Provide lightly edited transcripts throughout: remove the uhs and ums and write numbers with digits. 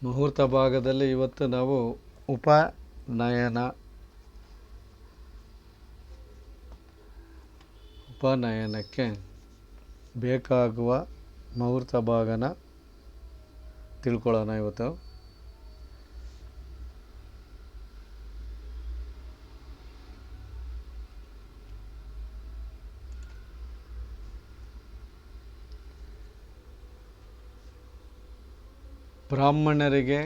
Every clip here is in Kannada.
ಮುಹೂರ್ತ ಭಾಗದಲ್ಲಿ ಇವತ್ತು ನಾವು ಉಪನಯನಕ್ಕೆ ಬೇಕಾಗುವ ಮುಹೂರ್ತ ಭಾಗನ ತಿಳ್ಕೊಳ್ಳೋಣ. ಇವತ್ತು ಬ್ರಾಹ್ಮಣರಿಗೆ,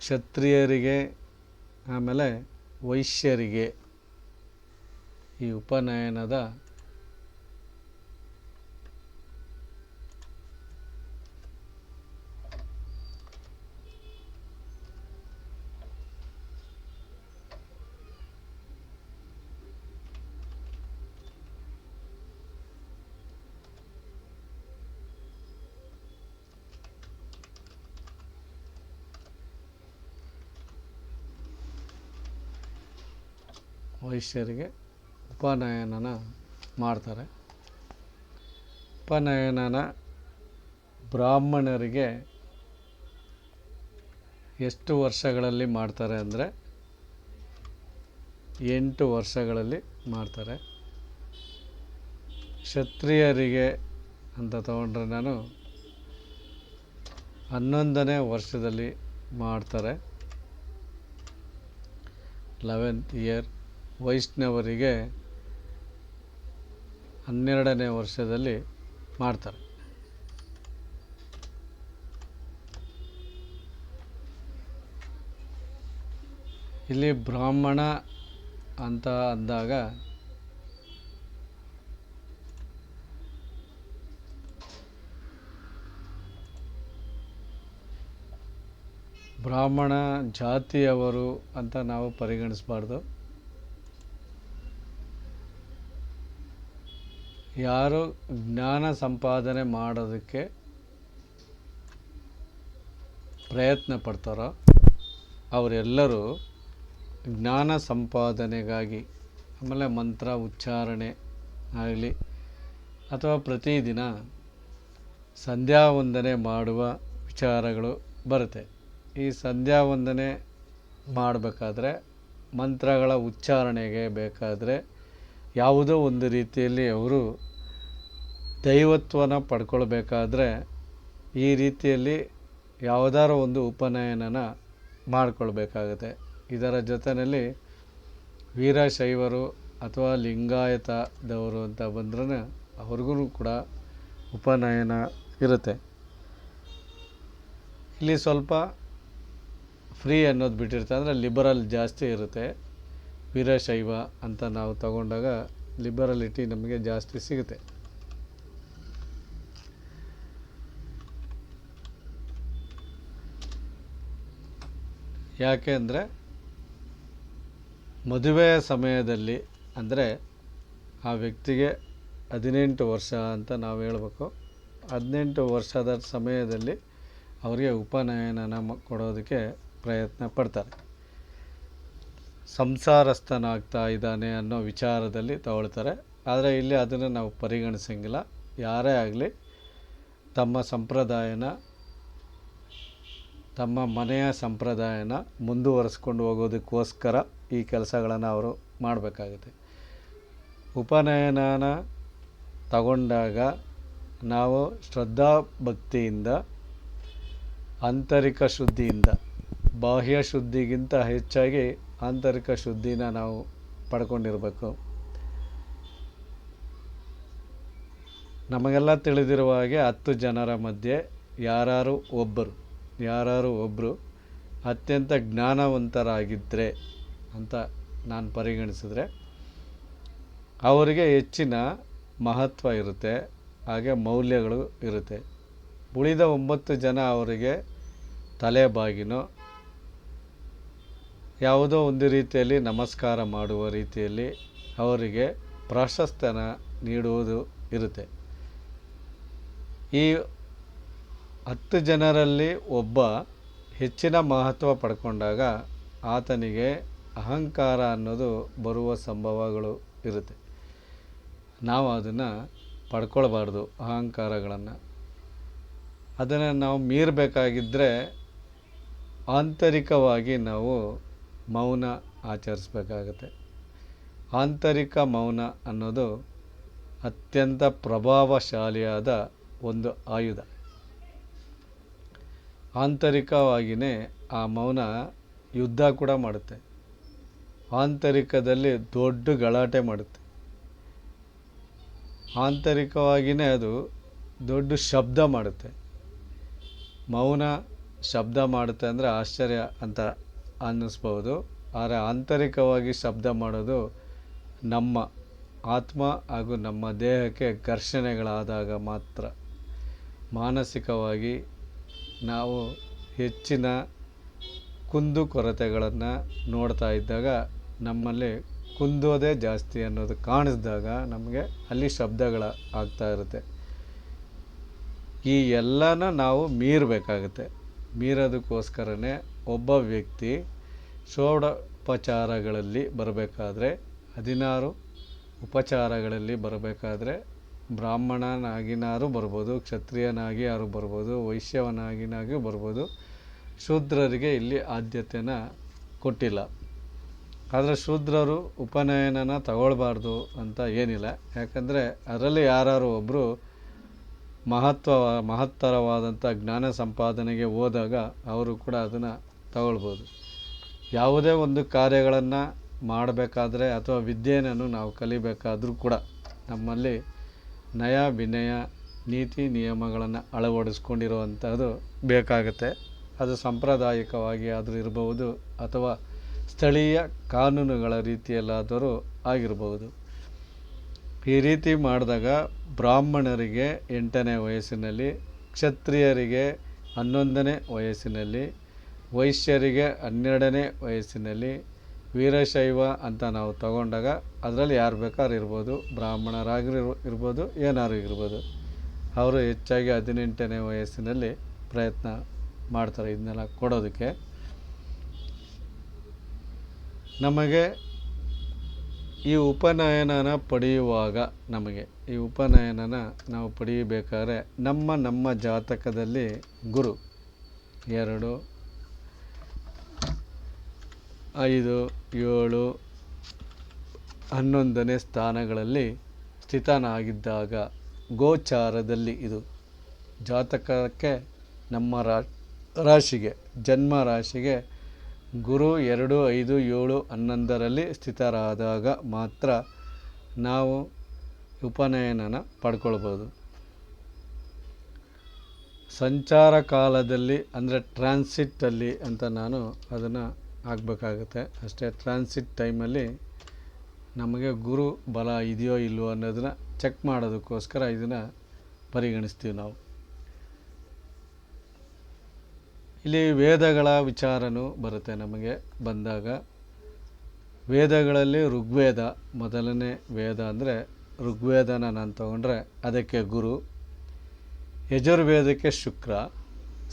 ಕ್ಷತ್ರಿಯರಿಗೆ, ಆಮೇಲೆ ವೈಶ್ಯರಿಗೆ ಈ ಉಪನಯನದ ವೈಶ್ಯರಿಗೆ ಉಪನಯನ ಮಾಡ್ತಾರೆ. ಉಪನಯನ ಬ್ರಾಹ್ಮಣರಿಗೆ ಎಷ್ಟು ವರ್ಷಗಳಲ್ಲಿ ಮಾಡ್ತಾರೆ ಅಂದರೆ 8 ವರ್ಷಗಳಲ್ಲಿ ಮಾಡ್ತಾರೆ. ಕ್ಷತ್ರಿಯರಿಗೆ ಅಂತ ತಗೊಂಡ್ರೆ ನಾನು 11ನೇ ವರ್ಷದಲ್ಲಿ ಮಾಡ್ತಾರೆ, 11th ಇಯರ್. ವೈಷ್ಣವರಿಗೆ 12ನೇ ವರ್ಷದಲ್ಲಿ ಮಾಡ್ತಾರೆ. ಇಲ್ಲಿ ಬ್ರಾಹ್ಮಣ ಅಂತ ಅಂದಾಗ ಬ್ರಾಹ್ಮಣ ಜಾತಿಯವರು ಅಂತ ನಾವು ಪರಿಗಣಿಸಬಾರ್ದು. ಯಾರು ಜ್ಞಾನ ಸಂಪಾದನೆ ಮಾಡೋದಕ್ಕೆ ಪ್ರಯತ್ನ ಪಡ್ತಾರೋ ಅವರೆಲ್ಲರೂ ಜ್ಞಾನ ಸಂಪಾದನೆಗಾಗಿ, ಆಮೇಲೆ ಮಂತ್ರ ಉಚ್ಚಾರಣೆ ಆಗಲಿ ಅಥವಾ ಪ್ರತಿದಿನ ಸಂಧ್ಯಾ ವಂದನೆ ಮಾಡುವ ವಿಚಾರಗಳು ಬರುತ್ತೆ. ಈ ಸಂಧ್ಯಾ ವಂದನೆ ಮಾಡಬೇಕಾದ್ರೆ ಮಂತ್ರಗಳ ಉಚ್ಚಾರಣೆಗೆ ಬೇಕಾದರೆ ಯಾವುದೋ ಒಂದು ರೀತಿಯಲ್ಲಿ ಅವರು ದೈವತ್ವನ ಪಡ್ಕೊಳ್ಬೇಕಾದ್ರೆ ಈ ರೀತಿಯಲ್ಲಿ ಯಾವುದಾದ್ರು ಒಂದು ಉಪನಯನನ ಮಾಡಿಕೊಳ್ಬೇಕಾಗುತ್ತೆ. ಇದರ ಜೊತೆಯಲ್ಲಿ ವೀರಶೈವರು ಅಥವಾ ಲಿಂಗಾಯತದವರು ಅಂತ ಬಂದ್ರೆ ಅವ್ರಿಗೂ ಕೂಡ ಉಪನಯನ ಇರುತ್ತೆ. ಇಲ್ಲಿ ಸ್ವಲ್ಪ ಫ್ರೀ ಅನ್ನೋದು ಬಿಟ್ಟಿರ್ತಾರೆ, ಅಂದರೆ ಲಿಬರಲ್ ಜಾಸ್ತಿ ಇರುತ್ತೆ. ವೀರಶೈವ ಅಂತ ನಾವು ತಗೊಂಡಾಗ ಲಿಬರಲಿಟಿ ನಮಗೆ ಜಾಸ್ತಿ ಸಿಗುತ್ತೆ. ಯಾಕೆ ಅಂದರೆ ಮದುವೆಯ ಸಮಯದಲ್ಲಿ, ಅಂದರೆ ಆ ವ್ಯಕ್ತಿಗೆ 18 ವರ್ಷ ಅಂತ ನಾವು ಹೇಳಬೇಕು. 18 ವರ್ಷದ ಸಮಯದಲ್ಲಿ ಅವರಿಗೆ ಉಪನಯನ ಕೊಡೋದಕ್ಕೆ ಪ್ರಯತ್ನ ಪಡ್ತಾರೆ. ಸಂಸಾರಸ್ಥನಾಗ್ತಾ ಇದ್ದಾನೆ ಅನ್ನೋ ವಿಚಾರದಲ್ಲಿ ತಗೊಳ್ತಾರೆ. ಆದರೆ ಇಲ್ಲಿ ಅದನ್ನು ನಾವು ಪರಿಗಣಿಸಂಗಿಲ್ಲ. ಯಾರೇ ಆಗಲಿ ತಮ್ಮ ಸಂಪ್ರದಾಯನ, ತಮ್ಮ ಮನೆಯ ಸಂಪ್ರದಾಯನ ಮುಂದುವರಿಸ್ಕೊಂಡು ಹೋಗೋದಕ್ಕೋಸ್ಕರ ಈ ಕೆಲಸಗಳನ್ನು ಅವರು ಮಾಡಬೇಕಾಗುತ್ತೆ. ಉಪನಯನ ತಗೊಂಡಾಗ ನಾವು ಶ್ರದ್ಧಾ ಭಕ್ತಿಯಿಂದ, ಆಂತರಿಕ ಶುದ್ಧಿಯಿಂದ, ಬಾಹ್ಯ ಶುದ್ಧಿಗಿಂತ ಹೆಚ್ಚಾಗಿ ಆಂತರಿಕ ಶುದ್ಧಿನ ನಾವು ಪಡ್ಕೊಂಡಿರಬೇಕು. ನಮಗೆಲ್ಲ ತಿಳಿದಿರುವ ಹಾಗೆ 10 ಜನರ ಮಧ್ಯೆ ಯಾರು ಒಬ್ಬರು ಅತ್ಯಂತ ಜ್ಞಾನವಂತರಾಗಿದ್ದರೆ ಅಂತ ನಾನು ಪರಿಗಣಿಸಿದ್ರೆ ಅವರಿಗೆ ಹೆಚ್ಚಿನ ಮಹತ್ವ ಇರುತ್ತೆ, ಹಾಗೆ ಮೌಲ್ಯಗಳು ಇರುತ್ತೆ. ಉಳಿದ 9 ಜನ ಅವರಿಗೆ ತಲೆಬಾಗಿನೋ ಯಾವುದೋ ಒಂದು ರೀತಿಯಲ್ಲಿ ನಮಸ್ಕಾರ ಮಾಡುವ ರೀತಿಯಲ್ಲಿ ಅವರಿಗೆ ಪ್ರಾಶಸ್ತ್ಯನ ನೀಡುವುದು ಇರುತ್ತೆ. ಈ 10 ಜನರಲ್ಲಿ ಒಬ್ಬ ಹೆಚ್ಚಿನ ಮಹತ್ವ ಪಡ್ಕೊಂಡಾಗ ಆತನಿಗೆ ಅಹಂಕಾರ ಅನ್ನೋದು ಬರುವ ಸಂಭವಗಳು ಇರುತ್ತೆ. ನಾವು ಅದನ್ನು ಪಡ್ಕೊಳ್ಬಾರ್ದು. ಅಹಂಕಾರಗಳನ್ನು ಅದನ್ನು ನಾವು ಮೀರಬೇಕಾಗಿದ್ದರೆ ಆಂತರಿಕವಾಗಿ ನಾವು ಮೌನ ಆಚರಿಸಬೇಕಾಗತ್ತೆ. ಆಂತರಿಕ ಮೌನ ಅನ್ನೋದು ಅತ್ಯಂತ ಪ್ರಭಾವಶಾಲಿಯಾದ ಒಂದು ಆಯುಧ. ಆಂತರಿಕವಾಗಿಯೇ ಆ ಮೌನ ಯುದ್ಧ ಕೂಡ ಮಾಡುತ್ತೆ. ಆಂತರಿಕದಲ್ಲಿ ದೊಡ್ಡ ಗಲಾಟೆ ಮಾಡುತ್ತೆ. ಆಂತರಿಕವಾಗಿಯೇ ಅದು ದೊಡ್ಡ ಶಬ್ದ ಮಾಡುತ್ತೆ. ಮೌನ ಶಬ್ದ ಮಾಡುತ್ತೆ ಅಂದರೆ ಆಶ್ಚರ್ಯ ಅಂತ ಅನ್ನಿಸ್ಬೋದು. ಆದರೆ ಆಂತರಿಕವಾಗಿ ಶಬ್ದ ಮಾಡೋದು ನಮ್ಮ ಆತ್ಮ ಹಾಗೂ ನಮ್ಮ ದೇಹಕ್ಕೆ ಘರ್ಷಣೆಗಳಾದಾಗ ಮಾತ್ರ. ಮಾನಸಿಕವಾಗಿ ನಾವು ಹೆಚ್ಚಿನ ಕುಂದುಕೊರತೆಗಳನ್ನು ನೋಡ್ತಾ ಇದ್ದಾಗ, ನಮ್ಮಲ್ಲಿ ಕುಂದೋದೇ ಜಾಸ್ತಿ ಅನ್ನೋದು ಕಾಣಿಸಿದಾಗ ನಮಗೆ ಅಲ್ಲಿ ಶಬ್ದಗಳು ಆಗ್ತಾ ಇರುತ್ತೆ. ಈ ಎಲ್ಲನ ನಾವು ಮೀರಬೇಕಾಗುತ್ತೆ. ಮೀರೋದಕ್ಕೋಸ್ಕರನೇ ಒಬ್ಬ ವ್ಯಕ್ತಿ ಷೋಡೋಪಚಾರಗಳಲ್ಲಿ ಬರಬೇಕಾದ್ರೆ, 16 ಉಪಚಾರಗಳಲ್ಲಿ ಬರಬೇಕಾದ್ರೆ ಬ್ರಾಹ್ಮಣನಾಗಿನಾರು ಬರ್ಬೋದು, ಕ್ಷತ್ರಿಯನಾಗಿ ಯಾರು ಬರ್ಬೋದು, ವೈಶ್ಯವನಾಗಿನಾಗಿ ಬರ್ಬೋದು. ಶೂದ್ರರಿಗೆ ಇಲ್ಲಿ ಆದ್ಯತೆನ ಕೊಟ್ಟಿಲ್ಲ. ಆದರೆ ಶೂದ್ರರು ಉಪನಯನನ ತಗೊಳ್ಬಾರ್ದು ಅಂತ ಏನಿಲ್ಲ. ಯಾಕಂದರೆ ಅದರಲ್ಲಿ ಯಾರು ಒಬ್ಬರು ಮಹತ್ತರವಾದಂಥ ಜ್ಞಾನ ಸಂಪಾದನೆಗೆ ಹೋದಾಗ ಅವರು ಕೂಡ ಅದನ್ನು ತಗೊಳ್ಬೋದು. ಯಾವುದೇ ಒಂದು ಕಾರ್ಯಗಳನ್ನು ಮಾಡಬೇಕಾದ್ರೆ ಅಥವಾ ವಿದ್ಯೆಯನ್ನು ನಾವು ಕಲಿಬೇಕಾದ್ರೂ ಕೂಡ ನಮ್ಮಲ್ಲಿ ನಯ ವಿನಯ ನೀತಿ ನಿಯಮಗಳನ್ನು ಅಳವಡಿಸ್ಕೊಂಡಿರುವಂಥದ್ದು ಬೇಕಾಗುತ್ತೆ. ಅದು ಸಾಂಪ್ರದಾಯಿಕವಾಗಿ ಆದರೂ ಇರಬಹುದು ಅಥವಾ ಸ್ಥಳೀಯ ಕಾನೂನುಗಳ ರೀತಿಯಲ್ಲಾದರೂ ಆಗಿರಬಹುದು. ಈ ರೀತಿ ಮಾಡಿದಾಗ ಬ್ರಾಹ್ಮಣರಿಗೆ 8ನೇ ವಯಸ್ಸಿನಲ್ಲಿ, ಕ್ಷತ್ರಿಯರಿಗೆ 11ನೇ ವಯಸ್ಸಿನಲ್ಲಿ, ವೈಶ್ಯರಿಗೆ 12ನೇ ವಯಸ್ಸಿನಲ್ಲಿ, ವೀರಶೈವ ಅಂತ ನಾವು ತಗೊಂಡಾಗ ಅದರಲ್ಲಿ ಯಾರು ಬೇಕಾದ್ರೂ ಇರ್ಬೋದು, ಇರ್ಬೋದು, ಏನಾದ್ರು ಇರ್ಬೋದು. ಅವರು ಹೆಚ್ಚಾಗಿ 18ನೇ ವಯಸ್ಸಿನಲ್ಲಿ ಪ್ರಯತ್ನ ಮಾಡ್ತಾರೆ ಇದನ್ನೆಲ್ಲ ಕೊಡೋದಕ್ಕೆ. ನಮಗೆ ಈ ಉಪನಯನನ ಪಡೆಯುವಾಗ ಈ ಉಪನಯನನ ನಾವು ಪಡೆಯಬೇಕಾದ್ರೆ ನಮ್ಮ ಜಾತಕದಲ್ಲಿ ಗುರು 2, 5, 7, 11ನೇ ಸ್ಥಾನಗಳಲ್ಲಿ ಸ್ಥಿತನಾಗಿದ್ದಾಗ, ಗೋಚಾರದಲ್ಲಿ ಇದು ಜಾತಕಕ್ಕೆ ನಮ್ಮ ರಾಶಿಗೆ ಜನ್ಮ ರಾಶಿಗೆ ಗುರು 2, 5, 7, 11ರಲ್ಲಿ ಸ್ಥಿತರಾದಾಗ ಮಾತ್ರ ನಾವು ಉಪನಯನನ ಪಡ್ಕೊಳ್ಬೋದು. ಸಂಚಾರ ಕಾಲದಲ್ಲಿ ಅಂದರೆ ಟ್ರಾನ್ಸಿಟ್ಟಲ್ಲಿ ಅಂತ ನಾನು ಅದನ್ನು ಆಗಬೇಕಾಗುತ್ತೆ ಅಷ್ಟೇ. ಟ್ರಾನ್ಸಿಟ್ ಟೈಮಲ್ಲಿ ನಮಗೆ ಗುರು ಬಲ ಇದೆಯೋ ಇಲ್ವೋ ಅನ್ನೋದನ್ನು ಚೆಕ್ ಮಾಡೋದಕ್ಕೋಸ್ಕರ ಇದನ್ನು ಪರಿಗಣಿಸ್ತೀವಿ ನಾವು. ಇಲ್ಲಿ ವೇದಗಳ ವಿಚಾರನೂ ಬರುತ್ತೆ ನಮಗೆ ಬಂದಾಗ. ವೇದಗಳಲ್ಲಿ ಋಗ್ವೇದ ಮೊದಲನೇ ವೇದ ಅಂದರೆ ಋಗ್ವೇದನ ನಾನು ತಗೊಂಡ್ರೆ ಅದಕ್ಕೆ ಗುರು, ಯಜುರ್ವೇದಕ್ಕೆ ಶುಕ್ರ,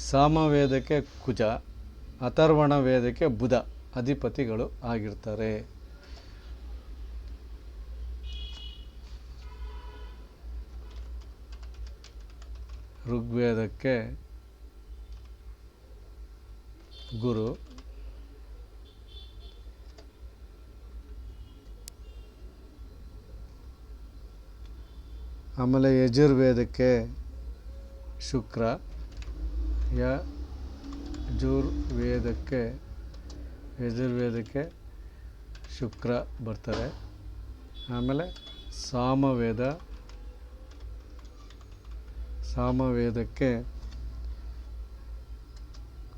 ಸಾಮವೇದಕ್ಕೆ ಕುಜ, ಅಥರ್ವಣ ವೇದಕ್ಕೆ ಬುಧ ಅಧಿಪತಿಗಳು ಆಗಿರ್ತಾರೆ. ಋಗ್ವೇದಕ್ಕೆ ಗುರು, ಆಮೇಲೆ ಯಜುರ್ವೇದಕ್ಕೆ ಶುಕ್ರ, ಯಜುರ್ವೇದಕ್ಕೆ ಶುಕ್ರ ಬರ್ತಾರೆ. ಆಮೇಲೆ ಸಾಮವೇದಕ್ಕೆ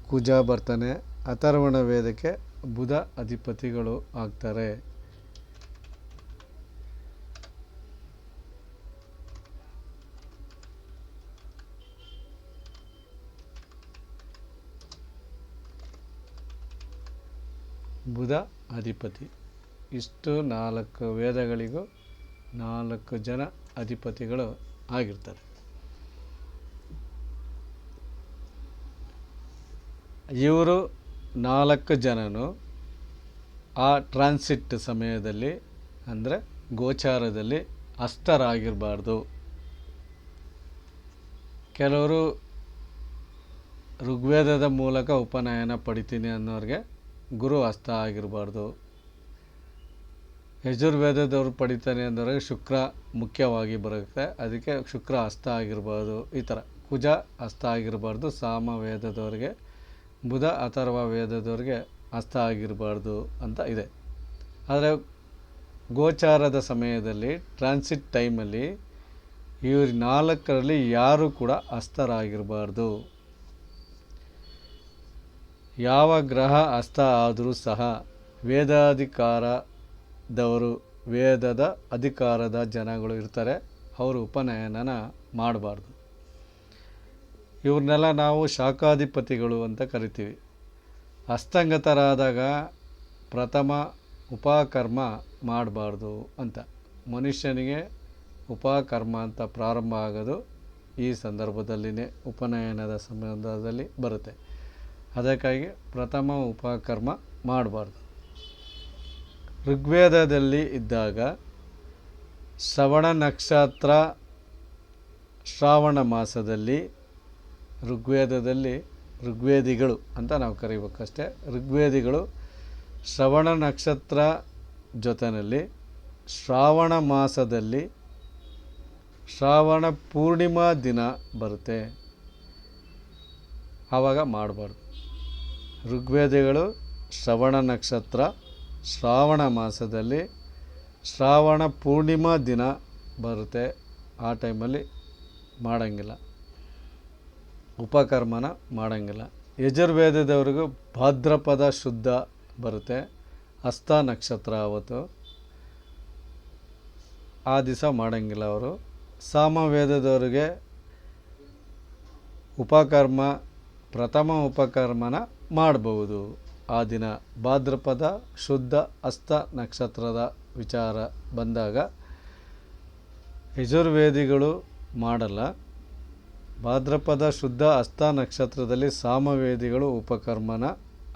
ಕುಜ ಬರ್ತಾನೆ. ಅಥರ್ವಣ ವೇದಕ್ಕೆ ಬುಧ ಅಧಿಪತಿಗಳು ಆಗ್ತಾರೆ. ಬುಧ ಅಧಿಪತಿ. ಇಷ್ಟು 4 ವೇದಗಳಿಗೂ 4 ಜನ ಅಧಿಪತಿಗಳು ಆಗಿರ್ತಾರೆ. ಇವರು 4 ಜನನು ಆ ಟ್ರಾನ್ಸಿಟ್ ಸಮಯದಲ್ಲಿ ಅಂದರೆ ಗೋಚಾರದಲ್ಲಿ ಅಸ್ತರಾಗಿರಬಾರ್ದು. ಕೆಲವರು ಋಗ್ವೇದದ ಮೂಲಕ ಉಪನಯನ ಪಡಿತೀನಿ ಅನ್ನೋರಿಗೆ ಗುರು ಹಸ್ತ ಆಗಿರಬಾರ್ದು. ಯಜುರ್ವೇದದವ್ರು ಪಡಿತಾನೆ ಅನ್ನೋರಿಗೆ ಶುಕ್ರ ಮುಖ್ಯವಾಗಿ ಬರುತ್ತೆ, ಅದಕ್ಕೆ ಶುಕ್ರ ಹಸ್ತ ಆಗಿರ್ಬಾರ್ದು. ಈ ಥರ ಕುಜ ಹಸ್ತ ಆಗಿರಬಾರ್ದು. ಸಾಮವೇದದವ್ರಿಗೆ, ಬುಧ ಅಥರ್ವ ವೇದದವ್ರಿಗೆ ಹಸ್ತ ಆಗಿರಬಾರ್ದು ಅಂತ ಇದೆ. ಆದರೆ ಗೋಚಾರದ ಸಮಯದಲ್ಲಿ ಟ್ರಾನ್ಸಿಟ್ ಟೈಮಲ್ಲಿ ಇವ್ರ 4ರಲ್ಲಿ ಯಾರೂ ಕೂಡ ಹಸ್ತರಾಗಿರಬಾರ್ದು. ಯಾವ ಗ್ರಹ ಹಸ್ತ ಆದರೂ ಸಹ ವೇದಾಧಿಕಾರದವರು, ವೇದದ ಅಧಿಕಾರದ ಜನಗಳು ಇರ್ತಾರೆ, ಅವರು ಉಪನಯನ ಮಾಡಬಾರ್ದು. ಇವ್ರನ್ನೆಲ್ಲ ನಾವು ಶಾಖಾಧಿಪತಿಗಳು ಅಂತ ಕರಿತೀವಿ. ಹಸ್ತಂಗತರಾದಾಗ ಪ್ರಥಮ ಉಪಕರ್ಮ ಮಾಡಬಾರ್ದು ಅಂತ. ಮನುಷ್ಯನಿಗೆ ಉಪಕರ್ಮ ಅಂತ ಪ್ರಾರಂಭ ಆಗೋದು ಈ ಸಂದರ್ಭದಲ್ಲಿನೇ, ಉಪನಯನದ ಸಂದರ್ಭದಲ್ಲಿ ಬರುತ್ತೆ. ಅದಕ್ಕಾಗಿ ಪ್ರಥಮ ಉಪಕರ್ಮ ಮಾಡಬಾರ್ದು. ಋಗ್ವೇದದಲ್ಲಿ ಇದ್ದಾಗ ಶ್ರವಣ ನಕ್ಷತ್ರ, ಶ್ರಾವಣ ಮಾಸದಲ್ಲಿ ಋಗ್ವೇದದಲ್ಲಿ ಋಗ್ವೇದಿಗಳು ಅಂತ ನಾವು ಕರಿಬೇಕಷ್ಟೇ. ಋಗ್ವೇದಿಗಳು ಶ್ರವಣ ನಕ್ಷತ್ರ ಜೊತೆಯಲ್ಲಿ ಶ್ರಾವಣ ಮಾಸದಲ್ಲಿ ಶ್ರಾವಣ ಪೂರ್ಣಿಮಾ ದಿನ ಬರುತ್ತೆ, ಆವಾಗ ಮಾಡಬಾರ್ದು. ಋಗ್ವೇದಿಗಳು ಶ್ರವಣ ನಕ್ಷತ್ರ ಶ್ರಾವಣ ಮಾಸದಲ್ಲಿ ಶ್ರಾವಣ ಪೂರ್ಣಿಮಾ ದಿನ ಬರುತ್ತೆ, ಆ ಟೈಮಲ್ಲಿ ಮಾಡೋಂಗಿಲ್ಲ, ಉಪಕರ್ಮನ ಮಾಡೋಂಗಿಲ್ಲ. ಯಜುರ್ವೇದದವ್ರಿಗೂ ಭಾದ್ರಪದ ಶುದ್ಧ ಬರುತ್ತೆ, ಹಸ್ತ ನಕ್ಷತ್ರ ಅವತ್ತು, ಆ ದಿವಸ ಮಾಡೋಂಗಿಲ್ಲ ಅವರು. ಸಾಮವೇದದವ್ರಿಗೆ ಉಪಕರ್ಮ, ಪ್ರಥಮ ಉಪಕರ್ಮನ ಮಾಡಬಹುದು ಆ ದಿನ. ಭಾದ್ರಪದ ಶುದ್ಧ ಹಸ್ತ ನಕ್ಷತ್ರದ ವಿಚಾರ ಬಂದಾಗ ಯಜುರ್ವೇದಿಗಳು ಮಾಡಲ್ಲ. ಭಾದ್ರಪದ ಶುದ್ಧ ಹಸ್ತ ನಕ್ಷತ್ರದಲ್ಲಿ ಸಾಮವೇದಿಗಳು ಉಪಕರ್ಮನ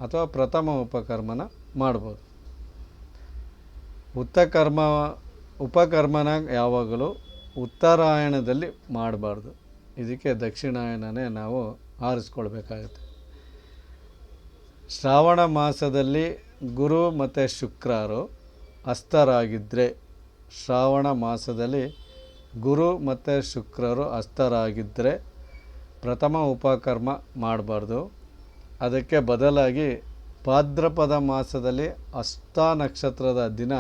ಅಥವಾ ಪ್ರಥಮ ಉಪಕರ್ಮನ ಮಾಡ್ಬೋದು. ಉಪಕರ್ಮನ ಯಾವಾಗಲೂ ಉತ್ತರಾಯಣದಲ್ಲಿ ಮಾಡಬಾರ್ದು. ಇದಕ್ಕೆ ದಕ್ಷಿಣಾಯನನೇ ನಾವು ಆರಿಸ್ಕೊಳ್ಬೇಕಾಗುತ್ತೆ. ಶ್ರಾವಣ ಮಾಸದಲ್ಲಿ ಗುರು ಮತ್ತು ಶುಕ್ರರು ಹಸ್ತರಾಗಿದ್ದರೆ, ಶ್ರಾವಣ ಮಾಸದಲ್ಲಿ ಗುರು ಮತ್ತು ಶುಕ್ರರು ಹಸ್ತರಾಗಿದ್ದರೆ ಪ್ರಥಮ ಉಪಕರ್ಮ ಮಾಡಬಾರ್ದು. ಅದಕ್ಕೆ ಬದಲಾಗಿ ಭಾದ್ರಪದ ಮಾಸದಲ್ಲಿ ಹಸ್ತ ನಕ್ಷತ್ರದ ದಿನ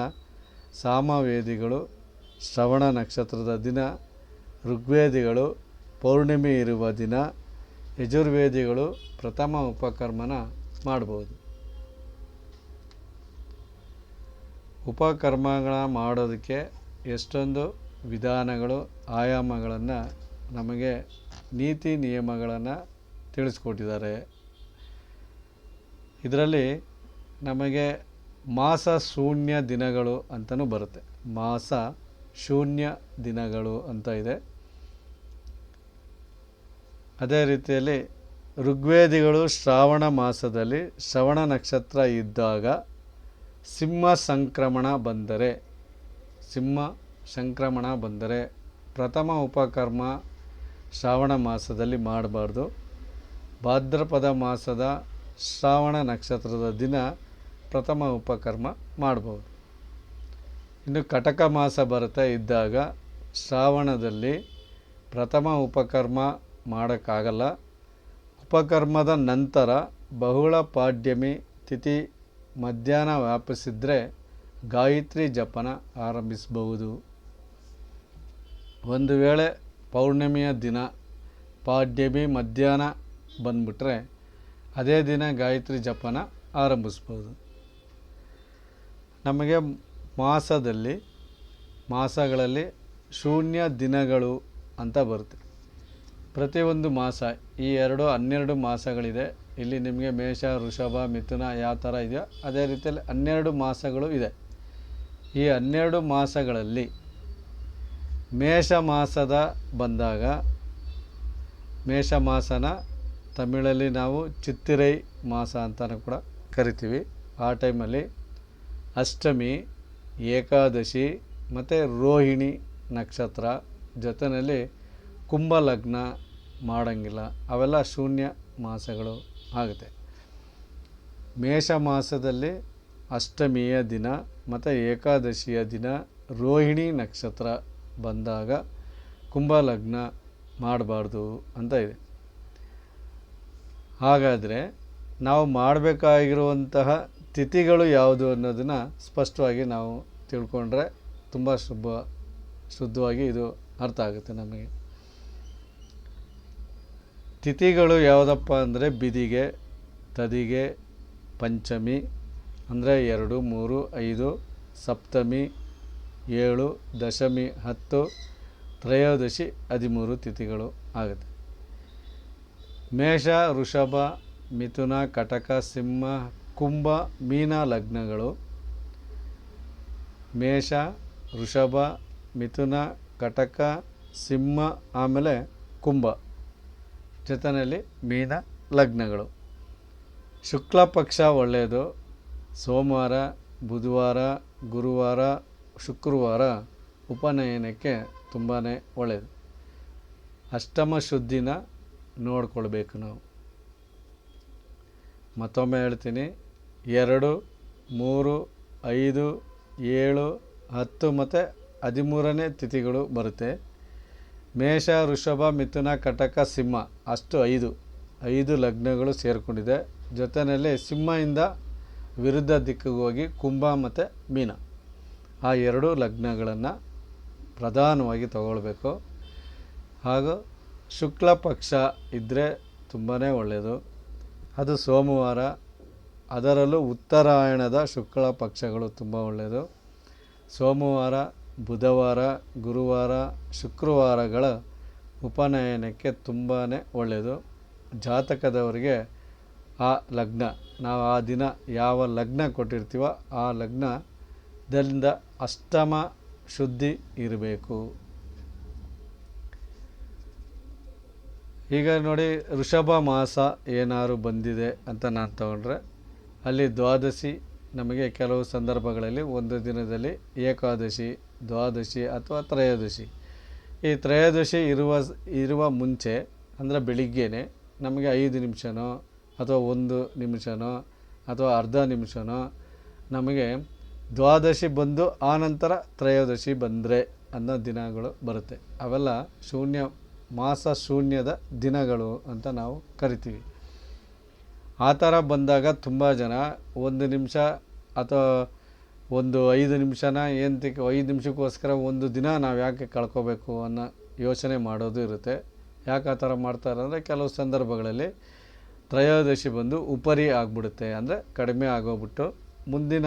ಸಾಮವೇದಿಗಳು, ಶ್ರವಣ ನಕ್ಷತ್ರದ ದಿನ ಋಗ್ವೇದಿಗಳು, ಪೌರ್ಣಿಮೆ ಇರುವ ದಿನ ಯಜುರ್ವೇದಿಗಳು ಪ್ರಥಮ ಉಪಕರ್ಮನ ಮಾಡ್ಬೋದು. ಉಪಕರ್ಮಗಳ ಮಾಡೋದಕ್ಕೆ ಎಷ್ಟೊಂದು ವಿಧಾನಗಳು, ಆಯಾಮಗಳನ್ನು, ನಮಗೆ ನೀತಿ ನಿಯಮಗಳನ್ನು ತಿಳಿಸ್ಕೊಟ್ಟಿದ್ದಾರೆ. ಇದರಲ್ಲಿ ನಮಗೆ ಮಾಸ ಶೂನ್ಯ ದಿನಗಳು ಅಂತಲೂ ಬರುತ್ತೆ. ಮಾಸ ಶೂನ್ಯ ದಿನಗಳು ಅಂತ ಇದೆ. ಅದೇ ರೀತಿಯಲ್ಲಿ ಋಗ್ವೇದಿಗಳು ಶ್ರಾವಣ ಮಾಸದಲ್ಲಿ ಶ್ರವಣ ನಕ್ಷತ್ರ ಇದ್ದಾಗ ಸಿಂಹ ಸಂಕ್ರಮಣ ಬಂದರೆ ಪ್ರಥಮ ಉಪಕರ್ಮ ಶ್ರಾವಣ ಮಾಸದಲ್ಲಿ ಮಾಡಬಾರ್ದು. ಭಾದ್ರಪದ ಮಾಸದ ಶ್ರಾವಣ ನಕ್ಷತ್ರದ ದಿನ ಪ್ರಥಮ ಉಪಕರ್ಮ ಮಾಡ್ಬೋದು. ಇನ್ನು ಕಟಕ ಮಾಸ ಬರ್ತಾ ಇದ್ದಾಗ ಶ್ರಾವಣದಲ್ಲಿ ಪ್ರಥಮ ಉಪಕರ್ಮ ಮಾಡೋಕ್ಕಾಗಲ್ಲ. ಉಪಕರ್ಮದ ನಂತರ ಬಹುಳ ಪಾಡ್ಯಮಿ ತಿಥಿ ಮಧ್ಯಾಹ್ನ ವ್ಯಾಪಿಸಿದರೆ ಗಾಯತ್ರಿ ಜಪನ ಆರಂಭಿಸಬಹುದು. ಒಂದು ವೇಳೆ ಪೌರ್ಣಿಮೆಯ ದಿನ ಪಾಡ್ಯಮಿ ಮಧ್ಯಾಹ್ನ ಬಂದ್ಬಿಟ್ರೆ ಅದೇ ದಿನ ಗಾಯತ್ರಿ ಜಪನ ಆರಂಭಿಸ್ಬೋದು. ನಮಗೆ ಮಾಸಗಳಲ್ಲಿ ಶೂನ್ಯ ದಿನಗಳು ಅಂತ ಬರುತ್ತೆ. ಪ್ರತಿಯೊಂದು ಮಾಸ, ಈ 12 ಮಾಸಗಳಿದೆ. ಇಲ್ಲಿ ನಿಮಗೆ ಮೇಷ, ವೃಷಭ, ಮಿಥುನ ಯಾವ ಥರ ಇದೆಯೋ ಅದೇ ರೀತಿಯಲ್ಲಿ 12 ಮಾಸಗಳು ಇದೆ. ಈ 12 ಮಾಸಗಳಲ್ಲಿ ಮೇಷ ಮಾಸದ ಬಂದಾಗ, ಮೇಷ ಮಾಸನ ತಮಿಳಲ್ಲಿ ನಾವು ಚಿತ್ತಿರೈ ಮಾಸ ಅಂತಲೂ ಕೂಡ ಕರಿತೀವಿ. ಆ ಟೈಮಲ್ಲಿ ಅಷ್ಟಮಿ, ಏಕಾದಶಿ ಮತ್ತು ರೋಹಿಣಿ ನಕ್ಷತ್ರ ಜೊತೆಯಲ್ಲಿ ಕುಂಭ ಲಗ್ನ ಮಾಡೋಂಗಿಲ್ಲ, ಅವೆಲ್ಲ ಶೂನ್ಯ ಮಾಸಗಳು ಆಗುತ್ತೆ. ಮೇಷ ಮಾಸದಲ್ಲಿ ಅಷ್ಟಮಿಯ ದಿನ ಮತ್ತು ಏಕಾದಶಿಯ ದಿನ ರೋಹಿಣಿ ನಕ್ಷತ್ರ ಬಂದಾಗ ಕುಂಭ ಲಗ್ನ ಮಾಡಬಾರ್ದು ಅಂತ ಇದೆ. ಹಾಗಾದರೆ ನಾವು ಮಾಡಬೇಕಾಗಿರುವಂತಹ ತಿಥಿಗಳು ಯಾವುದು ಅನ್ನೋದನ್ನು ಸ್ಪಷ್ಟವಾಗಿ ನಾವು ತಿಳ್ಕೊಂಡ್ರೆ ತುಂಬ ಶುದ್ಧವಾಗಿ ಇದು ಅರ್ಥ ಆಗುತ್ತೆ ನಮಗೆ. ತಿಥಿಗಳು ಯಾವುದಪ್ಪ ಅಂದರೆ ಬಿದಿಗೆ, ತದಿಗೆ, ಪಂಚಮಿ ಅಂದರೆ 2, 3, 5, ಸಪ್ತಮಿ 7, ದಶಮಿ 10, ತ್ರಯೋದಶಿ 13 ತಿಥಿಗಳು ಆಗುತ್ತೆ. ಮೇಷ, ವೃಷಭ, ಮಿಥುನ, ಕಟಕ, ಸಿಂಹ, ಕುಂಭ, ಮೀನ ಲಗ್ನಗಳು. ಮೇಷ, ವೃಷಭ, ಮಿಥುನ, ಕಟಕ, ಸಿಂಹ, ಆಮೇಲೆ ಕುಂಭ, ಜೊತೆಯಲ್ಲಿ ಮೀನ ಲಗ್ನಗಳು. ಶುಕ್ಲ ಪಕ್ಷ ಒಳ್ಳೆಯದು. ಸೋಮವಾರ, ಬುಧವಾರ, ಗುರುವಾರ, ಶುಕ್ರವಾರ ಉಪನಯನಕ್ಕೆ ತುಂಬಾ ಒಳ್ಳೆಯದು. ಅಷ್ಟಮ ಶುದ್ಧಿನ ನೋಡ್ಕೊಳ್ಬೇಕು ನಾವು. ಮತ್ತೊಮ್ಮೆ ಹೇಳ್ತೀನಿ, 2, 3, 5, 7, 10 ಮತ್ತು 13ನೇ ತಿಥಿಗಳು ಬರುತ್ತೆ. ಮೇಷ, ವೃಷಭ, ಮಿಥುನ, ಕಟಕ, ಸಿಂಹ ಅಷ್ಟು 5 ಲಗ್ನಗಳು ಸೇರಿಕೊಂಡಿದೆ. ಜೊತೆಯಲ್ಲಿ ಸಿಂಹದಿಂದ ವಿರುದ್ಧ ದಿಕ್ಕಿಗೆ ಹೋಗಿ ಕುಂಭ ಮತ್ತು ಮೀನ ಆ 2 ಲಗ್ನಗಳನ್ನು ಪ್ರಧಾನವಾಗಿ ತಗೊಳ್ಬೇಕು. ಹಾಗೂ ಶುಕ್ಲ ಪಕ್ಷ ಇದ್ದರೆ ತುಂಬಾ ಒಳ್ಳೆಯದು. ಅದು ಸೋಮವಾರ, ಅದರಲ್ಲೂ ಉತ್ತರಾಯಣದ ಶುಕ್ಲ ಪಕ್ಷಗಳು ತುಂಬ ಒಳ್ಳೆಯದು. ಸೋಮವಾರ, ಬುಧವಾರ, ಗುರುವಾರ, ಶುಕ್ರವಾರಗಳ ಉಪನಯನಕ್ಕೆ ತುಂಬಾ ಒಳ್ಳೆಯದು. ಜಾತಕದವರಿಗೆ ಆ ಲಗ್ನ, ನಾವು ಆ ದಿನ ಯಾವ ಲಗ್ನ ಕೊಟ್ಟಿರ್ತೀವೋ ಆ ಲಗ್ನದಿಂದ ಅಷ್ಟಮ ಶುದ್ಧಿ ಇರಬೇಕು. ಈಗ ನೋಡಿ, ವೃಷಭ ಮಾಸ ಏನಾದ್ರು ಬಂದಿದೆ ಅಂತ ನಾನು ತಗೊಂಡ್ರೆ ಅಲ್ಲಿ ದ್ವಾದಶಿ ನಮಗೆ ಕೆಲವು ಸಂದರ್ಭಗಳಲ್ಲಿ ಒಂದು ದಿನದಲ್ಲಿ ಏಕಾದಶಿ, ದ್ವಾದಶಿ ಅಥವಾ ತ್ರಯೋದಶಿ. ಈ ತ್ರಯೋದಶಿ ಇರುವ ಮುಂಚೆ ಅಂದರೆ ಬೆಳಿಗ್ಗೆನೇ ನಮಗೆ 5 ನಿಮಿಷನೋ ಅಥವಾ 1 ನಿಮಿಷನೋ ಅಥವಾ ಅರ್ಧ ನಿಮಿಷನೋ ನಮಗೆ ದ್ವಾದಶಿ ಬಂದು ಆನಂತರ ತ್ರಯೋದಶಿ ಬಂದರೆ ಅನ್ನೋ ದಿನಗಳು ಬರುತ್ತೆ. ಅವೆಲ್ಲ ಮಾಸ ಶೂನ್ಯದ ದಿನಗಳು ಅಂತ ನಾವು ಕರಿತೀವಿ. ಆ ಥರ ಬಂದಾಗ ತುಂಬ ಜನ 1 ನಿಮಿಷ ಅಥವಾ 5 ನಿಮಿಷನ 5 ನಿಮಿಷಕ್ಕೋಸ್ಕರ ಒಂದು ದಿನ ನಾವು ಯಾಕೆ ಕಳ್ಕೋಬೇಕು ಅನ್ನೋ ಯೋಚನೆ ಮಾಡೋದು ಇರುತ್ತೆ. ಯಾಕೆ ಆ ಥರ ಮಾಡ್ತಾರೆ ಅಂದರೆ, ಕೆಲವು ಸಂದರ್ಭಗಳಲ್ಲಿ ತ್ರಯೋದಶಿ ಬಂದು ಉಪರಿ ಆಗಿಬಿಡುತ್ತೆ, ಅಂದರೆ ಕಡಿಮೆ ಆಗೋಗ್ಬಿಟ್ಟು ಮುಂದಿನ